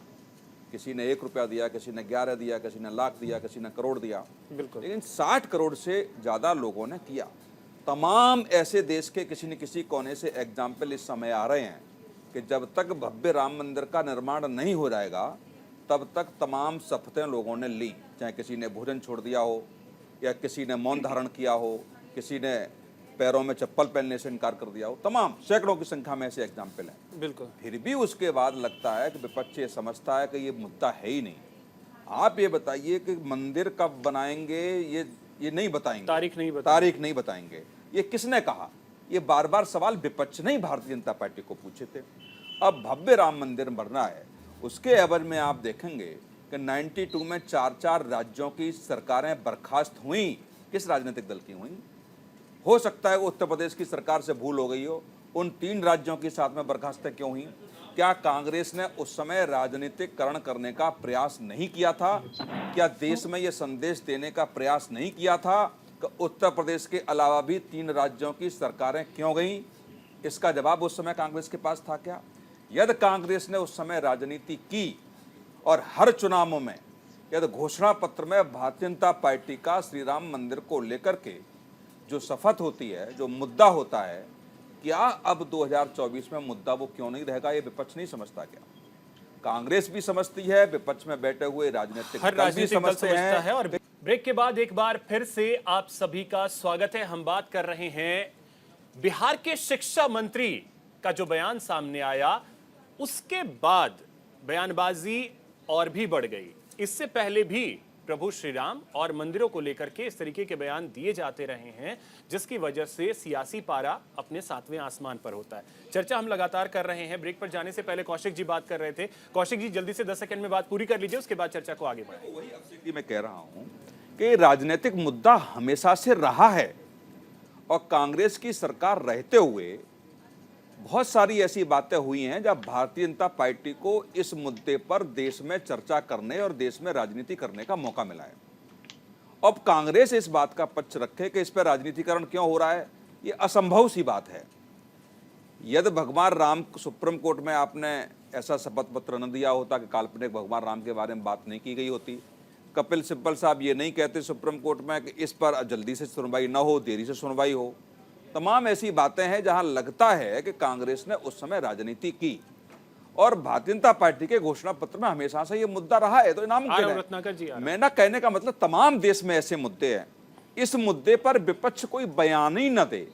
किसी ने 1 रुपया दिया, किसी ने 11 दिया, किसी ने लाख दिया, किसी ने करोड़ दिया, बिल्कुल, लेकिन 60 करोड़ से ज़्यादा लोगों ने किया। तमाम ऐसे देश के किसी न किसी कोने से एग्जाम्पल इस समय आ रहे हैं कि जब तक भव्य राम मंदिर का निर्माण नहीं हो जाएगा तब तक तमाम शपथें लोगों ने ली, चाहे किसी ने भोजन छोड़ दिया हो, या किसी ने मौन धारण किया हो, किसी ने पैरों में चप्पल पहनने से इनकार कर दिया हो, तमाम सैकड़ों की संख्या में ऐसे एग्जाम्पल हैं। बिल्कुल। फिर भी उसके बाद लगता है कि विपक्ष ये समझता है कि ये मुद्दा है ही नहीं। आप ये बताइए कि मंदिर कब बनाएंगे, ये नहीं बताएंगे, तारीख नहीं बताएंगे, ये किसने कहा? ये बार बार सवाल विपक्ष नहीं भारतीय जनता पार्टी को पूछे थे। अब भव्य राम मंदिर बनना है, उसके एवज में आप देखेंगे कि 92 में 4 राज्यों की सरकारें बर्खास्त हुई। किस राजनीतिक दल की हुई? हो सकता है वो उत्तर प्रदेश की सरकार से भूल हो गई हो। उन 3 राज्यों के साथ में बर्खास्तें क्यों हुई? क्या कांग्रेस ने उस समय राजनीतिकरण करने का प्रयास नहीं किया था? क्या देश में ये संदेश देने का प्रयास नहीं किया था कि उत्तर प्रदेश के अलावा भी 3 राज्यों की सरकारें क्यों गईं? इसका जवाब उस समय कांग्रेस के पास था क्या? यदि कांग्रेस ने उस समय राजनीति की और हर चुनावों में यदि घोषणा पत्र में भारतीय जनता पार्टी का श्री राम मंदिर को लेकर के जो शपथ होती है, जो मुद्दा होता है, क्या अब 2024 में मुद्दा वो क्यों नहीं रहेगा? ये विपक्ष नहीं समझता क्या? कांग्रेस भी समझती है, विपक्ष में बैठे हुए राजनीतिक दल भी समझते हैं। और ब्रेक के बाद एक बार फिर से आप सभी का स्वागत है। हम बात कर रहे हैं बिहार के शिक्षा मंत्री का जो बयान सामने आया, उसके बाद बयानबाजी और भी बढ़ गई। इससे पहले भी प्रभु श्री राम और मंदिरों को लेकर के इस तरीके के बयान दिए जाते रहे हैं, जिसकी वजह से सियासी पारा अपने 7वें आसमान पर होता है। चर्चा हम लगातार कर रहे हैं। ब्रेक पर जाने से पहले कौशिक जी बात कर रहे थे। कौशिक जी जल्दी से 10 सेकंड में बात पूरी कर लीजिए, उसके बाद चर्चा को आगे बढ़ाएं। वही अफसर मैं कह रहा हूं कि राजनीतिक मुद्दा हमेशा से रहा है और कांग्रेस की सरकार रहते हुए बहुत सारी ऐसी बातें हुई हैं जब भारतीय जनता पार्टी को इस मुद्दे पर देश में चर्चा करने और देश में राजनीति करने का मौका मिला है। अब कांग्रेस इस बात का पक्ष रखे कि इस पर राजनीतिकरण क्यों हो रहा है, ये असंभव सी बात है। यदि भगवान राम सुप्रीम कोर्ट में आपने ऐसा शपथ पत्र न दिया होता कि काल्पनिक भगवान राम के बारे में बात नहीं की गई होती, कपिल सिब्बल साहब ये नहीं कहते सुप्रीम कोर्ट में कि इस पर जल्दी से सुनवाई न हो, देरी से सुनवाई हो। तमाम ऐसी बातें हैं जहां लगता है कि कांग्रेस ने उस समय राजनीति की और भारतीय जनता पार्टी के घोषणा पत्र में हमेशा से ये मुद्दा रहा है। तो नामुमकिन है। मैं ना कहने का मतलब तमाम देश में ऐसे मुद्दे हैं, इस मुद्दे पर विपक्ष कोई बयान ही न दे,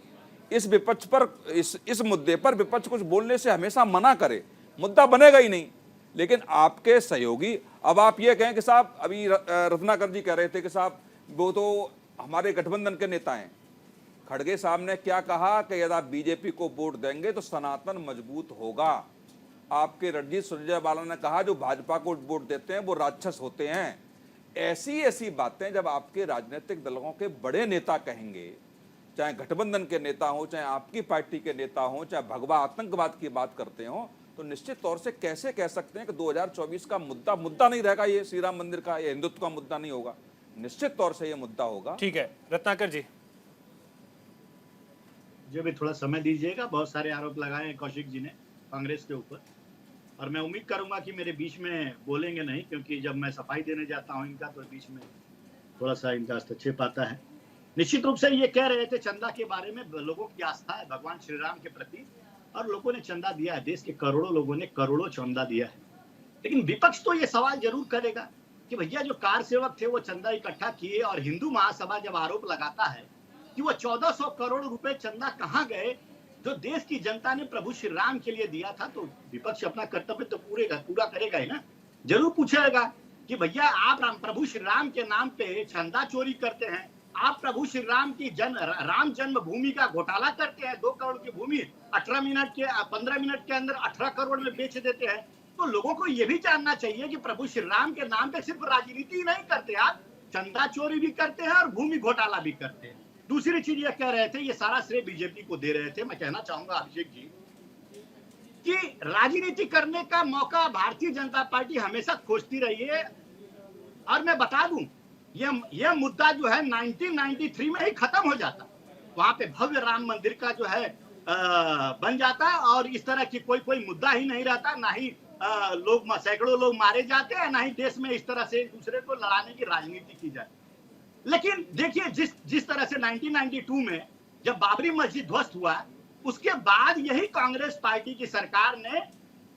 इस मुद्दे पर विपक्ष कुछ बोलने से हमेशा मना करे, मुद्दा बनेगा ही नहीं। लेकिन आपके सहयोगी, अब आप ये कहें कि साहब, अभी रत्नाकर जी कह रहे थे कि साहब वो तो हमारे गठबंधन के नेता हैं। खड़गे साहब ने क्या कहा कि यदि आप बीजेपी को वोट देंगे तो सनातन मजबूत होगा। आपके रणजीत सुरजेवाला ने कहा जो भाजपा को वोट देते हैं वो राक्षस होते हैं। ऐसी बातें जब आपके राजनीतिक दलों के बड़े नेता कहेंगे, चाहे गठबंधन के नेता हो, चाहे आपकी पार्टी के नेता हो, चाहे भगवा आतंकवाद की बात करते हो, तो निश्चित तौर से कैसे कह सकते हैं कि 2024 का मुद्दा नहीं रहेगा, ये श्री राम मंदिर का, ये हिंदुत्व का मुद्दा नहीं होगा। निश्चित तौर से ये मुद्दा होगा। ठीक है रत्नाकर जी, मुझे भी थोड़ा समय दीजिएगा। बहुत सारे आरोप लगाए हैं कौशिक जी ने कांग्रेस के ऊपर, और मैं उम्मीद करूंगा कि मेरे बीच में बोलेंगे नहीं, क्योंकि जब मैं सफाई देने जाता हूं इनका तो बीच में थोड़ा सा इनका हस्तक्षेप आता है। निश्चित रूप से ये कह रहे थे चंदा के बारे में, लोगों की आस्था है भगवान श्री राम के प्रति और लोगों ने चंदा दिया है, देश के करोड़ों लोगों ने करोड़ों चंदा दिया है। लेकिन विपक्ष तो ये सवाल जरूर करेगा कि भैया जो कार सेवक थे वो चंदा इकट्ठा किए, और हिंदू महासभा जब आरोप लगाता है कि वो 1400 करोड़ रुपए चंदा कहां गए जो देश की जनता ने प्रभु श्री राम के लिए दिया था, तो विपक्ष अपना कर्तव्य तो पूरा करेगा ही ना। जरूर पूछेगा कि भैया आप प्रभु श्री राम के नाम पे चंदा चोरी करते हैं, आप प्रभु श्री राम की राम जन्मभूमि का घोटाला करते हैं, 2 करोड़ की भूमि 15 मिनट के अंदर 18 करोड़ में बेच देते हैं। तो लोगों को यह भी जानना चाहिए कि प्रभु श्री राम के नाम पे सिर्फ राजनीति नहीं करते, आप चंदा चोरी भी करते हैं और भूमि घोटाला भी करते हैं। दूसरी चीज ये कह रहे थे, ये सारा श्रेय बीजेपी को दे रहे थे। मैं कहना चाहूंगा अभिषेक जी कि राजनीति करने का मौका भारतीय जनता पार्टी हमेशा खोजती रही है, और मैं बता दूं यह मुद्दा जो है 1993 में ही खत्म हो जाता, वहां पे भव्य राम मंदिर का जो है बन जाता, और इस तरह की कोई मुद्दा ही नहीं रहता, ना ही सैकड़ों लोग मारे जाते हैं, ना ही देश में इस तरह से एक दूसरे को लड़ाने की राजनीति की जाती। लेकिन देखिए जिस तरह से 1992 में जब बाबरी मस्जिद ध्वस्त हुआ, उसके बाद यही कांग्रेस पार्टी की सरकार ने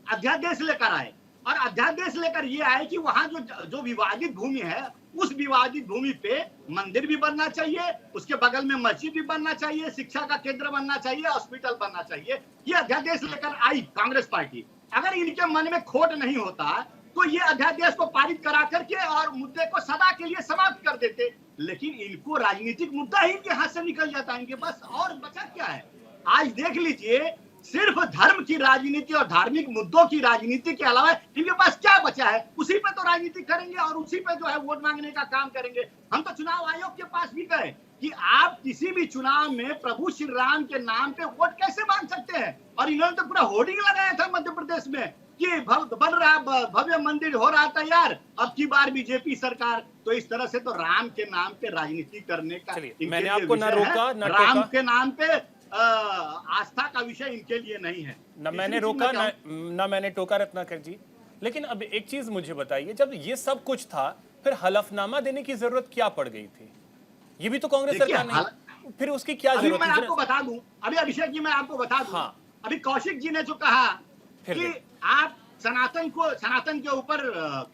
अध्यादेश लेकर आए, और अध्यादेश लेकर ये आए कि वहां जो विवादित भूमि है उस विवादित भूमि पे मंदिर भी बनना चाहिए, उसके बगल में मस्जिद भी बनना चाहिए, शिक्षा का केंद्र बनना चाहिए, हॉस्पिटल बनना चाहिए। ये अध्यादेश लेकर आई कांग्रेस पार्टी। अगर इनके मन में खोट नहीं होता तो ये अध्यादेश को पारित करा करके और मुद्दे को सदा के लिए समाप्त कर देते, लेकिन इनको राजनीतिक मुद्दा ही इनके हाथ से निकल जाता है इनके पास, और बचा क्या है। आज देख लीजिए, सिर्फ धर्म की राजनीति और धार्मिक मुद्दों की राजनीति के अलावा इनके पास क्या बचा है, उसी पे तो राजनीति करेंगे और उसी पे जो है वोट मांगने का काम करेंगे। हम तो चुनाव आयोग के पास भी गए कि आप किसी भी चुनाव में प्रभु श्री राम के नाम पे वोट कैसे मांग सकते हैं, और इन्होंने तो पूरा होर्डिंग लगाया था मध्य प्रदेश में कि बन रहा भव्य मंदिर हो रहा तैयार, अब की बार बीजेपी सरकार। तो इस तरह से तो राम के नाम पे राजनीति करने का मैंने आपको ना रोका ना राम के नाम पे आस्था का विषय इनके लिए नहीं है। ना मैंने रोका ना मैंने टोका रत्नाकर जी, लेकिन अब एक चीज मुझे बताइए, जब ये सब कुछ था फिर हलफनामा देने की जरूरत क्या पड़ गई थी? ये भी तो कांग्रेस सरकार ने, फिर उसकी क्या जरूरत मैं आपको बता दूं, अभी अभिषेक जी मैं आपको बता दूं, हाँ। अभी कौशिक जी ने जो कहा कि आप सनातन के ऊपर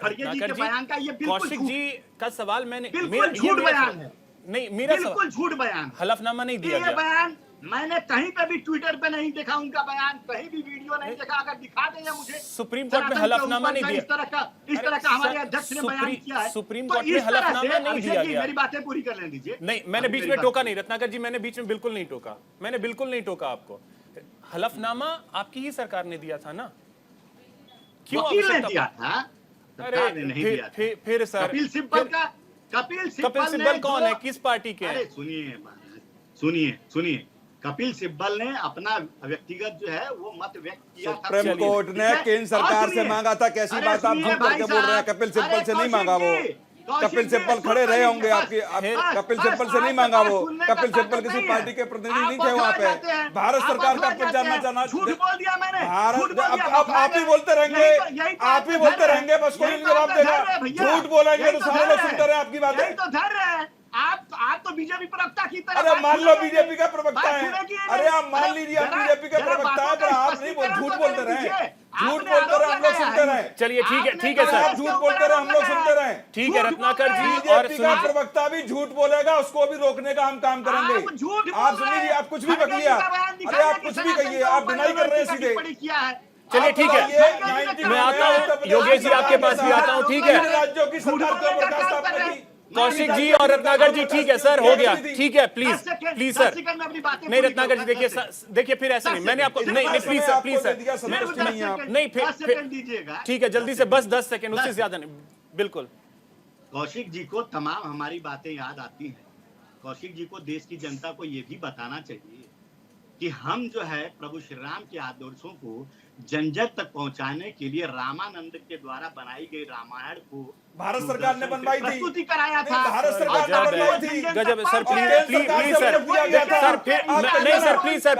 खड़गे जी के बयान का, ये बिल्कुल कौशिक जी का सवाल मैंने बिल्कुल झूठ बयान है, नहीं मेरा बिल्कुल झूठ बयान, हलफनामा नहीं दिया गया। बयान मैंने कहीं पे भी ट्विटर पे नहीं देखा उनका बयान, कहीं भी वीडियो नहीं देखा। अगर दिखा देंगे मुझे, सुप्रीम कोर्ट में हलफनामा नहीं दिया, इस तरह का हमारे अध्यक्ष ने बयान किया है, सुप्रीम कोर्ट में हलफनामा नहीं दिया गया। मेरी बातें पूरी कर लेने दीजिए। नहीं, मैंने बीच में टोका नहीं रत्नाकर जी, मैंने बीच में बिल्कुल नहीं टोका, मैंने बिल्कुल नहीं टोका आपको। हलफनामा आपकी ही सरकार ने दिया था ना, क्यों ने दिया था? अरे नहीं दिया था। फिर सर कपिल सिब्बल कौन है, किस पार्टी के? अरे सुनिए, कपिल सिब्बल ने अपना व्यक्तिगत जो है वो मत व्यक्त किया था। सुप्रीम कोर्ट ने केंद्र सरकार से मांगा था, कैसी बात आप झूठ करके बोल रहे हैं? कपिल सिब्बल से नहीं मांगा वो, कपिल सिब्बल खड़े रहे होंगे आपके, कपिल सिब्बल से नहीं मांगा वो, कपिल सिब्बल किसी पार्टी के प्रतिनिधि नहीं थे वहाँ पे। भारत सरकार का कुछ जानना चाहना, भारत अब आप ही बोलते रहेंगे, बस कोई जवाब देगा। झूठ बोलेंगे तो सारे लोग सुनते रहे आपकी बातें। आप तो बीजेपी प्रवक्ता की तरह, अरे मान लो बीजेपी का प्रवक्ता है, अरे आप मान लीजिए आप बीजेपी का प्रवक्ता है, पर आप नहीं झूठ बोलते रहे, हम लोग सुनते रहे। चलिए ठीक है सर, झूठ बोलते रहे, हम लोग सुनते रहे। ठीक है रत्नाकर जी, और बीजेपी का प्रवक्ता भी झूठ बोलेगा, उसको भी रोकने का हम काम करेंगे। आप सुनिए, आप कुछ भी बकलिए, अरे आप कुछ भी कहिए, आप डिनाई कर रहे हैं सीधे। चलिए ठीक है, मैं आता हूँ योगेश जी, आपके पास भी आता हूँ। ठीक है राज्यों की सरकार को बर्खास्त आपने की। कौशिक जी और रत्नाकर जी, ठीक है सर, हो गया, ठीक है, प्लीज सर। नहीं रत्नाकर जी देखिए फिर ऐसा नहीं, मैंने आपको नहीं प्लीज सर नहीं फिर ठीक है, जल्दी से बस 10 सेकंड, उससे ज्यादा नहीं। बिल्कुल कौशिक जी को तमाम हमारी बातें याद आती हैं। कौशिक जी को देश की जनता को ये भी बताना चाहिए कि हम जो है प्रभु श्री राम के आदर्शों को जन जन तक पहुंचाने के लिए रामानंद के द्वारा बनाई गई रामायण को भारत सरकार ने बनवाई थी, प्रस्तुति कराया था। भारत सरकार ने बनवाई थी। गजब सर, प्लीज सर फिर नहीं सर, प्लीज सर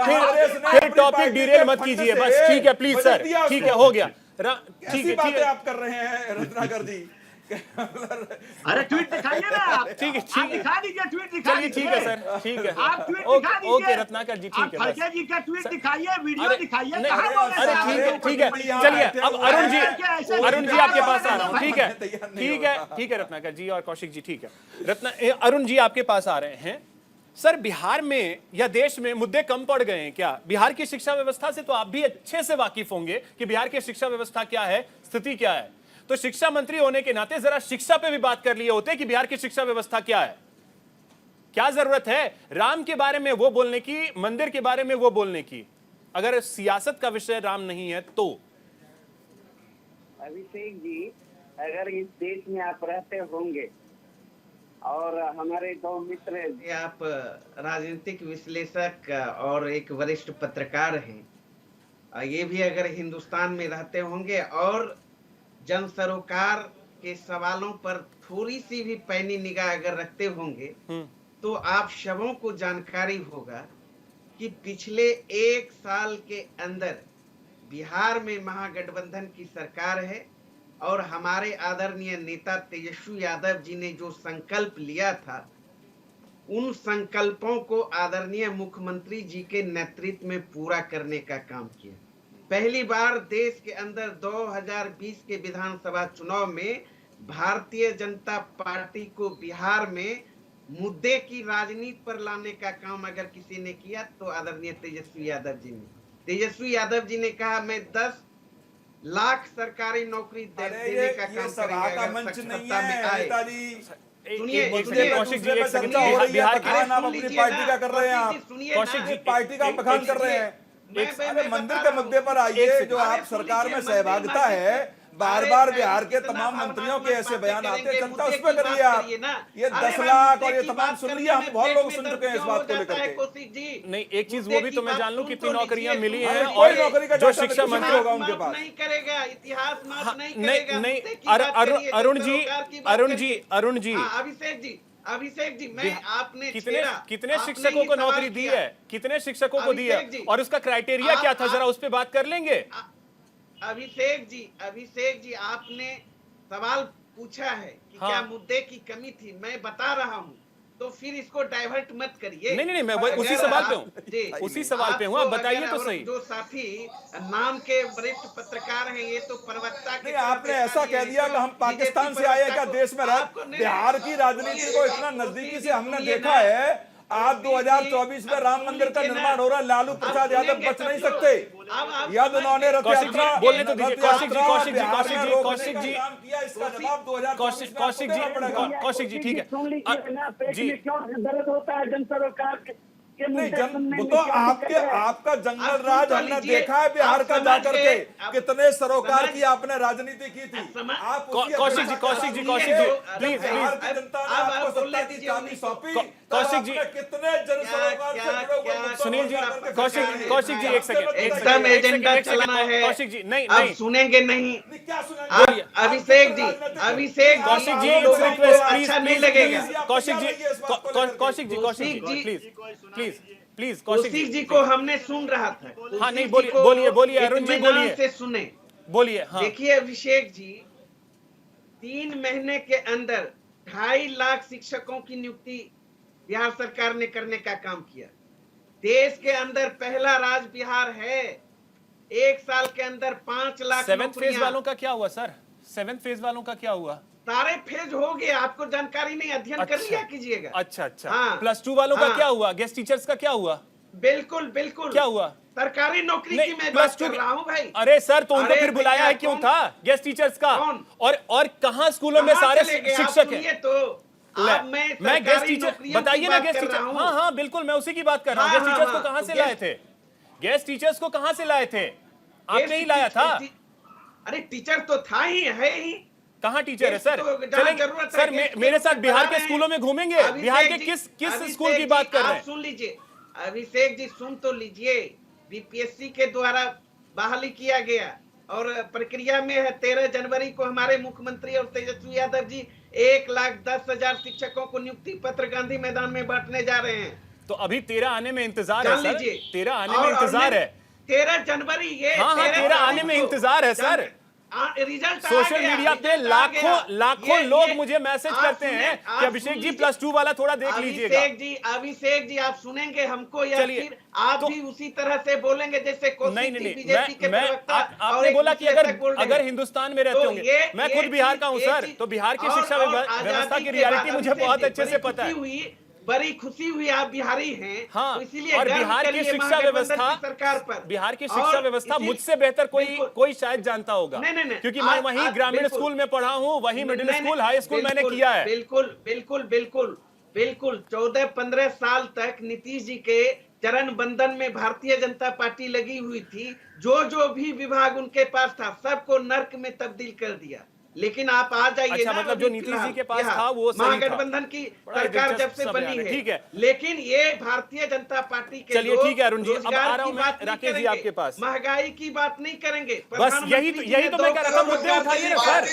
फिर टॉपिक डिरेल मत कीजिए बस। ठीक है प्लीज सर, ठीक है, हो गया, ठीक है आप कर रहे हैं रत्नाकर जी। अरे ट्वीट दिखाइए ना आप, ठीक है दिखा दीजिए, ट्वीट दिखा दीजिए। ठीक है सर, ठीक है, आप ट्वीट दिखा दीजिए। ओके रत्नाकर जी, ठीक है, खड़गे जी का ट्वीट दिखाइए, वीडियो दिखाइए। अरे ठीक है, चलिए अब अरुण जी आपके पास आ रहा हूँ। ठीक है रत्नाकर जी और कौशिक जी, ठीक है। अरुण जी आपके पास आ रहे हैं। सर बिहार में या देश में मुद्दे कम पड़ गए हैं क्या? बिहार की शिक्षा व्यवस्था से तो आप भी अच्छे से वाकिफ होंगे कि बिहार की शिक्षा व्यवस्था क्या है, स्थिति क्या है। तो शिक्षा मंत्री होने के नाते जरा शिक्षा पे भी बात कर लिए होते कि बिहार की शिक्षा व्यवस्था क्या है, क्या जरूरत है राम के बारे में वो बोलने की, मंदिर के बारे में वो बोलने की, अगर सियासत का विषय राम नहीं है तो। अभिषेक जी, अगर इस देश में आप रहते होंगे और हमारे दो मित्र, आप राजनीतिक विश्लेषक और एक वरिष्ठ पत्रकार हैं, ये भी अगर हिंदुस्तान में रहते होंगे और जन सरोकार के सवालों पर थोड़ी सी भी पैनी निगाह अगर रखते होंगे तो आप सबों को जानकारी होगा कि पिछले 1 साल के अंदर बिहार में महागठबंधन की सरकार है और हमारे आदरणीय नेता तेजस्वी यादव जी ने जो संकल्प लिया था, उन संकल्पों को आदरणीय मुख्यमंत्री जी के नेतृत्व में पूरा करने का काम किया। पहली बार देश के अंदर 2020 के विधानसभा चुनाव में भारतीय जनता पार्टी को बिहार में मुद्दे की राजनीति पर लाने का काम अगर किसी ने किया तो आदरणीय तेजस्वी यादव जी ने। तेजस्वी यादव जी ने कहा मैं 10 लाख सरकारी नौकरी देने का काम करेंगे अगर सक्षमता में आए। सुनिए कौशिक जी, एक सेकंड, बिहार के आप अपनी पार्टी का कर रहे हैं, आप कौशिक जी पार्टी का बखान कर रहे हैं। मंदिर के मुद्दे पर आइए, जो आप सरकार में सहभागिता है, बार बार बिहार के तमाम मंत्रियों के ऐसे बयान आते हैं, जनता उस पर करिए आप। ये 10 लाख और ये तमाम सुन लिया, हम बहुत लोग सुन चुके हैं इस बात को लेकर के। नहीं, एक चीज वो भी तो मैं जान लूं कितनी नौकरियां मिली हैं और नौकरी का जो शिक्षा मंत्री होगा उनके पास नहीं करेगा, इतिहास नहीं, अरुण जी, अभिषेक जी, मैं आपने कितने शिक्षकों को नौकरी दी है, कितने शिक्षकों को दी है, और उसका क्राइटेरिया क्या था, जरा उस पर बात कर लेंगे। अभिषेक जी, आपने सवाल पूछा है कि क्या मुद्दे की कमी थी, मैं बता रहा हूँ, तो फिर इसको डाइवर्ट मत करिए। नहीं, मैं उसी सवाल पे हूँ, उसी सवाल पे हूँ, आप बताइए तो सही। जो साथी नाम के वरिष्ठ पत्रकार हैं, ये तो प्रवक्ता के, आपने ऐसा कह दिया कि हम पाकिस्तान से आए, क्या देश में बिहार की राजनीति को इतना नजदीकी से हमने देखा है। आज 2024 में राम मंदिर का निर्माण हो रहा है, लालू प्रसाद यादव बच नहीं सकते। यद उन्होंने रथ यात्रा बोलने तो दीजिए, कौशिक जी, ठीक है जी। दर्द होता है जन सरोकार नहीं, वो तो आपका जंगल राज हमने देखा है बिहार का जाकर के, कितने सरोकार की आपने राजनीति की थी। आप कौशिक जी, प्लीज, जनता ने आपको सत्ता की चाबी सौंपी, कौशिक जी, कितने जन सरोकार से जुड़े हुए सुनील जी, कौशिक जी, एक सेकंड, एकदम एजेंडा चलाना है। कौशिक जी, नहीं, सुनेंगे नहीं। क्या सुनेंगे? अभिषेक जी, कौशिक जी, अच्छा नहीं लगेगा। कौशिक जी, प्लीज, कौशिक जी को हमने सुन रहा था। हाँ, नहीं, बोलिए अरुण जी, बोलिए से सुने, बोलिए। हाँ, देखिए अभिषेक जी, 3 महीने के अंदर 2.5 लाख शिक्षकों की नियुक्ति बिहार सरकार ने करने का काम किया। देश के अंदर पहला राज्य बिहार है। 1 साल के अंदर 5 लाख। 7th फेज वालों का क्या हुआ सर? 7th फेज वालों का क्या हुआ? सारे फेज हो गए, आपको जानकारी नहीं, अध्ययन कर लिया कीजिएगा। अच्छा, +2 वालों का क्या हुआ? गेस्ट टीचर्स का क्या हुआ? बिल्कुल क्या हुआ? सरकारी नौकरी की मैं बात कर रहा हूँ भाई। अरे सर, तो उनको फिर बुलाया है क्यों था गेस्ट टीचर्स का? और कहाँ स्कूलों में सारे शिक्षक हैं? तो मैं गेस्ट टीचर, बताइए ना, गेस्ट टीचर। हाँ, बिल्कुल, मैं उसी की बात कर रहा हूँ। गेस्ट टीचर्स को कहाँ से लाए थे? गेस्ट टीचर्स को कहाँ से लाए थे? आपने ही लाया था। अरे टीचर तो था ही, है ही। कहाँ टीचर है सर? चलेंगे सर, मेरे साथ बिहार के स्कूलों में घूमेंगे। बिहार के किस स्कूल की बात कर रहे हैं? सुन लीजिए अभिषेक जी, सुन तो लीजिए। बीपीएससी के द्वारा बहाली किया गया और प्रक्रिया में है। 13 जनवरी को हमारे मुख्यमंत्री और तेजस्वी यादव जी 1,10,000 शिक्षकों को नियुक्ति पत्र गांधी मैदान में बांटने जा रहे हैं। तो अभी 13 आने में इंतजार है सर। 13 आने में इंतजार है। 13 जनवरी ये। हाँ, 13 आने में इंतजार है सर। रिजल्ट सोशल मीडिया पे लाखों लोग मुझे मैसेज करते हैं कि अभिषेक जी +2 वाला थोड़ा देख लीजिएगा। अभिषेक जी, आप सुनेंगे हमको या फिर आप भी उसी तरह से बोलेंगे जैसे बीजेपी के प्रवक्ता? आपने बोला कि अगर हिंदुस्तान में रहते होंगे, मैं खुद बिहार का हूँ सर, तो बिहार की शिक्षा व्यवस्था की रियलिटी मुझे बहुत अच्छे से पता है। बड़ी खुशी हुई आप बिहारी हैं। हाँ, तो इसीलिए और बिहार की शिक्षा व्यवस्था, सरकार पर, बिहार की शिक्षा व्यवस्था मुझसे बेहतर कोई शायद जानता होगा। नहीं, क्योंकि मैं वहीं ग्रामीण स्कूल में पढ़ा हूँ, वहीं मिडिल स्कूल, हाई स्कूल मैंने किया है। बिल्कुल 14-15 साल तक नीतीश जी के चरण बंधन में भारतीय जनता पार्टी लगी हुई थी। जो भी विभाग उनके पास था, सबको नर्क में तब्दील कर दिया। लेकिन आप आ जाइए। अच्छा, मतलब जो नीतीश जी के पास था वो सही था। महागठबंधन की सरकार जब से बनी है, ठीक है। लेकिन ये भारतीय जनता पार्टी के चलिए ठीक है अरुण जी, अब आ रहा हूं मैं राकेश जी आपके पास। महंगाई की बात नहीं करेंगे। बस यही तो मैं कह रहा था, मुद्दे उठाइए ना सर।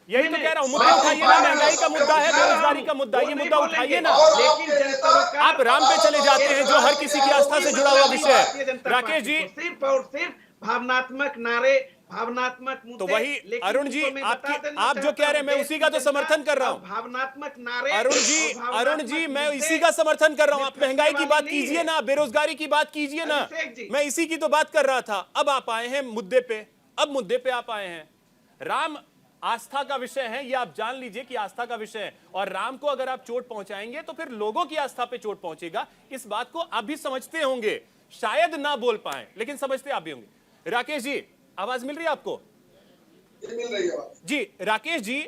यही तो कह रहा हूँ, मुद्दे उठाइए ना। महंगाई का मुद्दा है, बेरोजगारी का मुद्दा, ये मुद्दा उठाइए ना। लेकिन आप राम पे चले जाते हैं, जो हर किसी की आस्था से जुड़ा हुआ विषय है। राकेश जी, सिर्फ और सिर्फ भावनात्मक नारे, भावनात्मक मुद्दे। तो वही अरुण जी, आप जो कह रहे हैं, मैं उसी का तो समर्थन कर रहा हूँ। भावनात्मक नारे। अरुण जी, मैं इसी का समर्थन कर रहा हूँ। आप महंगाई की बात कीजिए ना, बेरोजगारी की बात कीजिए ना, मैं इसी की तो बात कर रहा था। अब आप आए हैं मुद्दे पे, आप आए हैं। आस्था का विषय है, ये आप जान लीजिए कि आस्था का विषय है। और राम को अगर आप चोट पहुंचाएंगे तो फिर लोगों की आस्था पे चोट पहुंचेगा। इस बात को आप भी समझते होंगे, शायद ना बोल पाए लेकिन समझते आप भी होंगे। राकेश जी, आवाज मिल रही है आपको? मिल रही है जी। राकेश जी,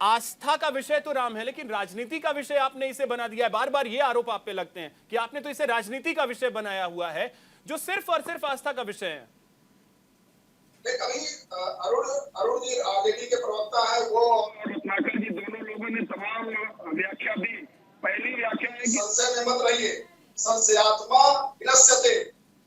आस्था का विषय तो राम है, लेकिन राजनीति का विषय आपने इसे बना दिया है। बार बार ये आरोप आप पे लगते हैं कि आपने तो इसे राजनीति का विषय बनाया हुआ है, जो सिर्फ और सिर्फ आस्था का विषय है। अभी अरुण जी आरजेडी के प्रवक्ता है, वो रत्नाकर जी, दोनों लोगों ने तमाम व्याख्या दी। पहली व्याख्या है कि संशय में मत रहिए, संशयात्मा विनश्यते।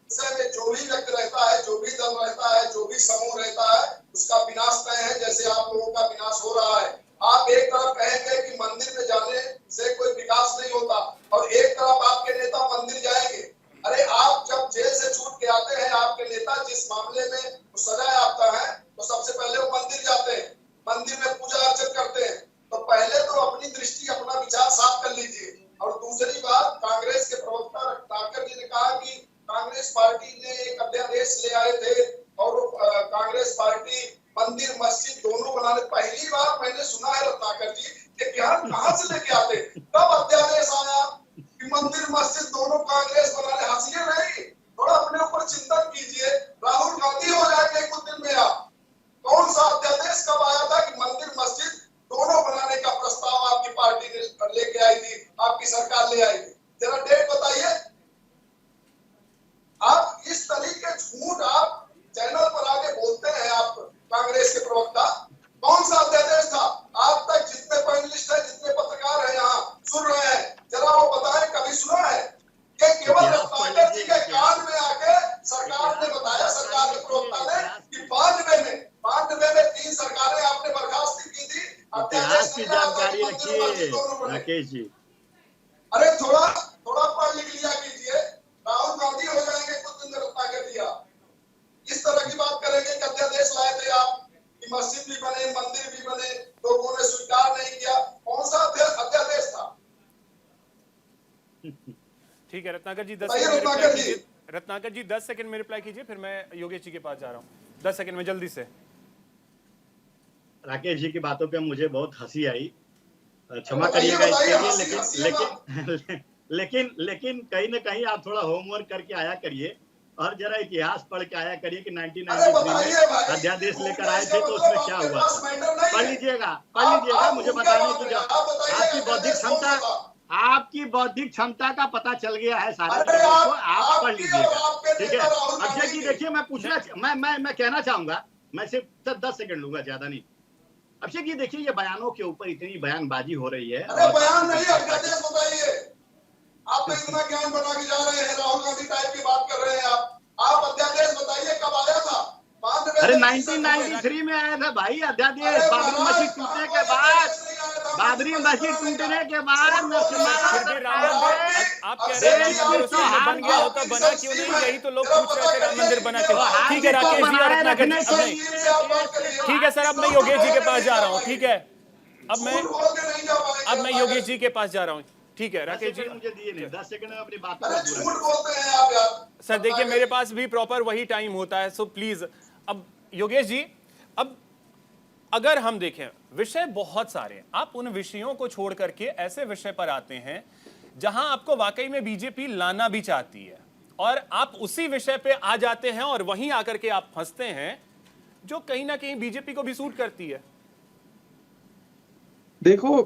संशय में जो भी व्यक्ति रहता है, जो भी दल रहता है, जो भी समूह रहता है, उसका विनाश तय है। जैसे आप लोगों का विनाश हो रहा है। आप एक तरफ कहेंगे कि मंदिर में जाने से कोई विकास नहीं होता, और एक तरफ आपके नेता मंदिर जाएंगे। अरे आप जब जेल से छूट के आते हैं, आपके नेता जिस मामले में सजा याफ्ता है, तो सबसे पहले वो मंदिर जाते हैं, मंदिर में पूजा अर्चन करते हैं। तो पहले तो अपनी दृष्टि, अपना विचार साफ कर लीजिए। और दूसरी बात, कांग्रेस के प्रवक्ता रत्नाकर जी ने कहा कि कांग्रेस पार्टी ने एक अध्यादेश ले आए थे और कांग्रेस पार्टी मंदिर मस्जिद दोनों बनाने। पहली बार मैंने सुना है रत्नाकर जी कि कहां से लेके आते, कब अध्यादेश आया कि मंदिर मस्जिद दोनों कांग्रेस बनाने? हंसिए नहीं, थोड़ा अपने ऊपर चिंतन कीजिए। राहुल गांधी हो जाएंगे कुछ दिन में। आप कौन सा अध्यादेश कब आया था कि मंदिर मस्जिद दोनों बनाने का प्रस्ताव आपकी पार्टी ने लेके आई थी, आपकी सरकार ले आई थी? जरा डेट बताइए। आप इस तरीके झूठ आप चैनल पर आके बोलते हैं, आप कांग्रेस के प्रवक्ता। कौन सा अध्यादेश था? आज तक जितने पैनलिस्ट है, जितने पत्रकार है यहाँ सुन रहे हैं, जरा वो बताएं, कभी सुना है कि केवल रत्नाकर जी के कान में आके सरकार ने बताया, सरकार के प्रवक्ता ने, कि 92 में 3 सरकारें आपने बर्खास्त की थी। इतिहास की जानकारी रखिए राकेश जी। अरे थोड़ा पढ़ लिख लिया कीजिए। राहुल गांधी हो जाएंगे कुछ दिन में रत्नाकर जी। इस तरह की बात करेंगे कि अध्यादेश लाए थे आप कि मस्जिद भी बने, मंदिर भी बने, लोगों ने स्वीकार नहीं किया। कौन सा अध्यादेश था? ठीक है रत्नाकर जी, 10 सेकंड में रिप्लाई कीजिए। रत्नाकर जी 10 सेकंड में रिप्लाई कीजिए, फिर मैं योगेश जी के पास जा रहा हूँ। 10 सेकंड में जल्दी से। राकेश जी की बातों पे मुझे बहुत हंसी आई, क्षमा करिएगा इसके लिए, लेकिन कहीं ना कहीं आप थोड़ा होमवर्क करके आया करिए और जरा इतिहास पढ़ के आया करिए कि 1993 में अध्यादेश लेकर आए थे तो उसमें क्या हुआ था। पढ़ लीजिएगा, मुझे बताने की आपकी बौद्धिक क्षमता का पता चल गया है सारे चीजों को, आप पढ़ लीजिएगा, ठीक है। अक्षय जी देखिए, मैं कहना चाहूंगा, मैं सिर्फ 10 सेकंड लूंगा, ज्यादा नहीं। अक्षय जी देखिए, ये बयानों के ऊपर इतनी बयानबाजी हो रही है। बयान नहीं, अध्यादेश बताइए। आप इतना ज्ञान बना के जा रहे हैं, राहुल गांधी टाइप की बात कर रहे हैं आप अध्यादेश बताइए कब आया था? अरे 1993 में आया था भाई अध्यादेश, बाबरी मस्जिद टूटने के बाद, बाबरी मस्जिद टूटने के बाद आप कह रहे हैं बन गया होता, बना क्यों नहीं? यही तो लोग पूछ रहे थे, राम मंदिर बना क्यों? ठीक है राकेश जी, रत्नाकर जी, ठीक है सर, अब मैं योगेश जी के पास जा रहा हूँ। ठीक है, अब मैं योगेश जी के पास जा रहा हूँ। ठीक है राकेश जी, मुझे दिए नहीं 10 सेकंड में अपनी बात सर। देखिए मेरे पास भी प्रॉपर वही टाइम होता है, सो प्लीज। अब योगेश जी, अब अगर हम देखें, विषय बहुत सारे हैं, आप उन विषयों को छोड़ करके ऐसे विषय पर आते हैं जहां आपको वाकई में बीजेपी लाना भी चाहती है, और आप उसी विषय पे आ जाते हैं और वहीं आकर के आप फंसते हैं, जो कहीं ना कहीं बीजेपी को भी सूट करती है। देखो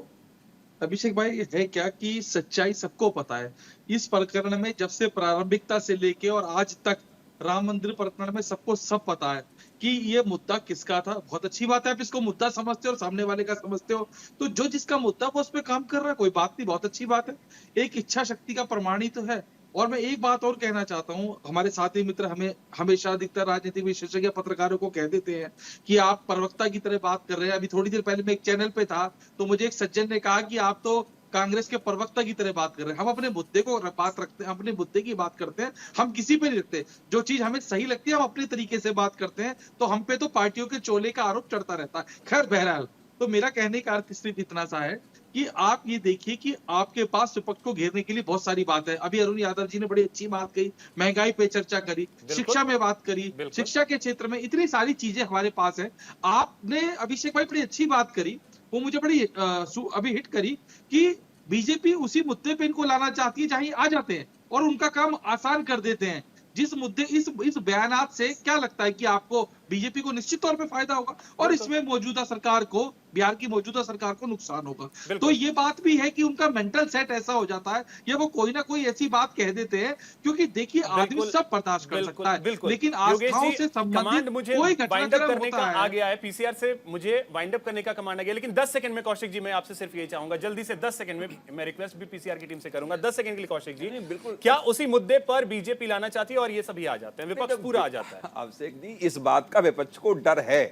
अभिषेक भाई, है क्या कि सच्चाई सबको पता है। इस प्रकरण में जब से प्रारंभिकता से लेके और आज तक राम मंदिर प्रकरण में सबको सब पता है कि ये मुद्दा किसका था। बहुत अच्छी बात है आप इसको मुद्दा समझते हो और सामने वाले का समझते हो, तो जो जिसका मुद्दा वो उस पर काम कर रहा है, कोई बात नहीं, बहुत अच्छी बात है। एक इच्छा शक्ति का प्रमाण ही तो है। और मैं एक बात और कहना चाहता हूं, हमारे साथी मित्र हमें हमेशा अधिकतर राजनीतिक विशेषज्ञ पत्रकारों को कह देते हैं कि आप प्रवक्ता की तरह बात कर रहे हैं। अभी थोड़ी देर पहले मैं एक चैनल पे था तो मुझे एक सज्जन ने कहा कि आप तो कांग्रेस के प्रवक्ता की तरह बात कर रहे हैं। हम अपने मुद्दे को बात रखते हैं, अपने मुद्दे की बात करते हैं, हम किसी पे नहीं रखते। जो चीज हमें सही लगती है हम अपने तरीके से बात करते हैं, तो हम पे तो पार्टियों के चोले का आरोप चढ़ता रहता है। खैर बहरहाल, तो मेरा कहने का अर्थ सिर्फ इतना सा है कि आप ये देखिए कि आपके पास विपक्ष को घेरने के लिए बहुत सारी बात है। अभी अरुण यादव जी ने बड़ी अच्छी बात कही, महंगाई पे चर्चा करी, शिक्षा में बात करी, शिक्षा के क्षेत्र में इतनी सारी चीजें हमारे पास है। आपने अभिषेक भाई बड़ी अच्छी बात करी, वो मुझे बड़ी अभी हिट करी कि बीजेपी उसी मुद्दे पे इनको लाना चाहती है जहां आ जाते हैं और उनका काम आसान कर देते हैं। जिस मुद्दे इस बयानात से क्या लगता है कि आपको बीजेपी को निश्चित तौर पे फायदा होगा और इसमें मौजूदा सरकार को, बिहार की मौजूदा सरकार को नुकसान होगा। तो ये बात भी है कि उनका मेंटल सेट ऐसा हो जाता है या वो कोई ना कोई ऐसी बात कह देते हैं, क्योंकि देखिए आदमी सब बर्दाश्त कर सकता है, लेकिन आस्थाओं से संबंधित कोई घटनाक्रम होता है। आ गया है पीसीआर से, मुझे वाइंड अप करने का कमांड आ गया, लेकिन 10 सेकंड में कौशिक जी मैं आपसे सिर्फ ये चाहूंगा, जल्दी से 10 सेकंड में मैं रिक्वेस्ट भी पीसीआर की टीम से करूंगा, 10 सेकंड के लिए कौशिक जी। बिल्कुल, क्या उसी मुद्दे पर बीजेपी लाना चाहती है और ये सभी आ जाते हैं, विपक्ष पूरा आ जाता है? अभिषेक जी, इस बात का विपक्ष को डर है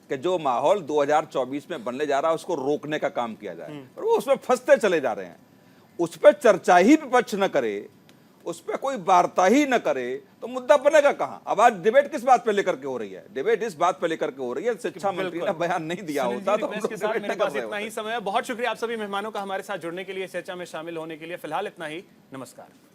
कि जो माहौल 2024 में बनने जा रहा है उसको रोकने का काम किया जाए, और वो उसमें फंसते चले जा रहे हैं। उस पर चर्चा ही विपक्ष न करे, उस पर कोई वार्ता ही न करे तो मुद्दा बनेगा कहां? अब आज डिबेट किस बात पे लेकर के हो रही है? डिबेट इस बात पे लेकर के हो रही है, शिक्षा मंत्री ने बयान नहीं दिया होता तो इसके साथ मेरे पास इतना ही समय है। बहुत शुक्रिया आप सभी मेहमानों का हमारे साथ जुड़ने के लिए, चर्चा में शामिल होने के लिए। फिलहाल इतना ही, नमस्कार।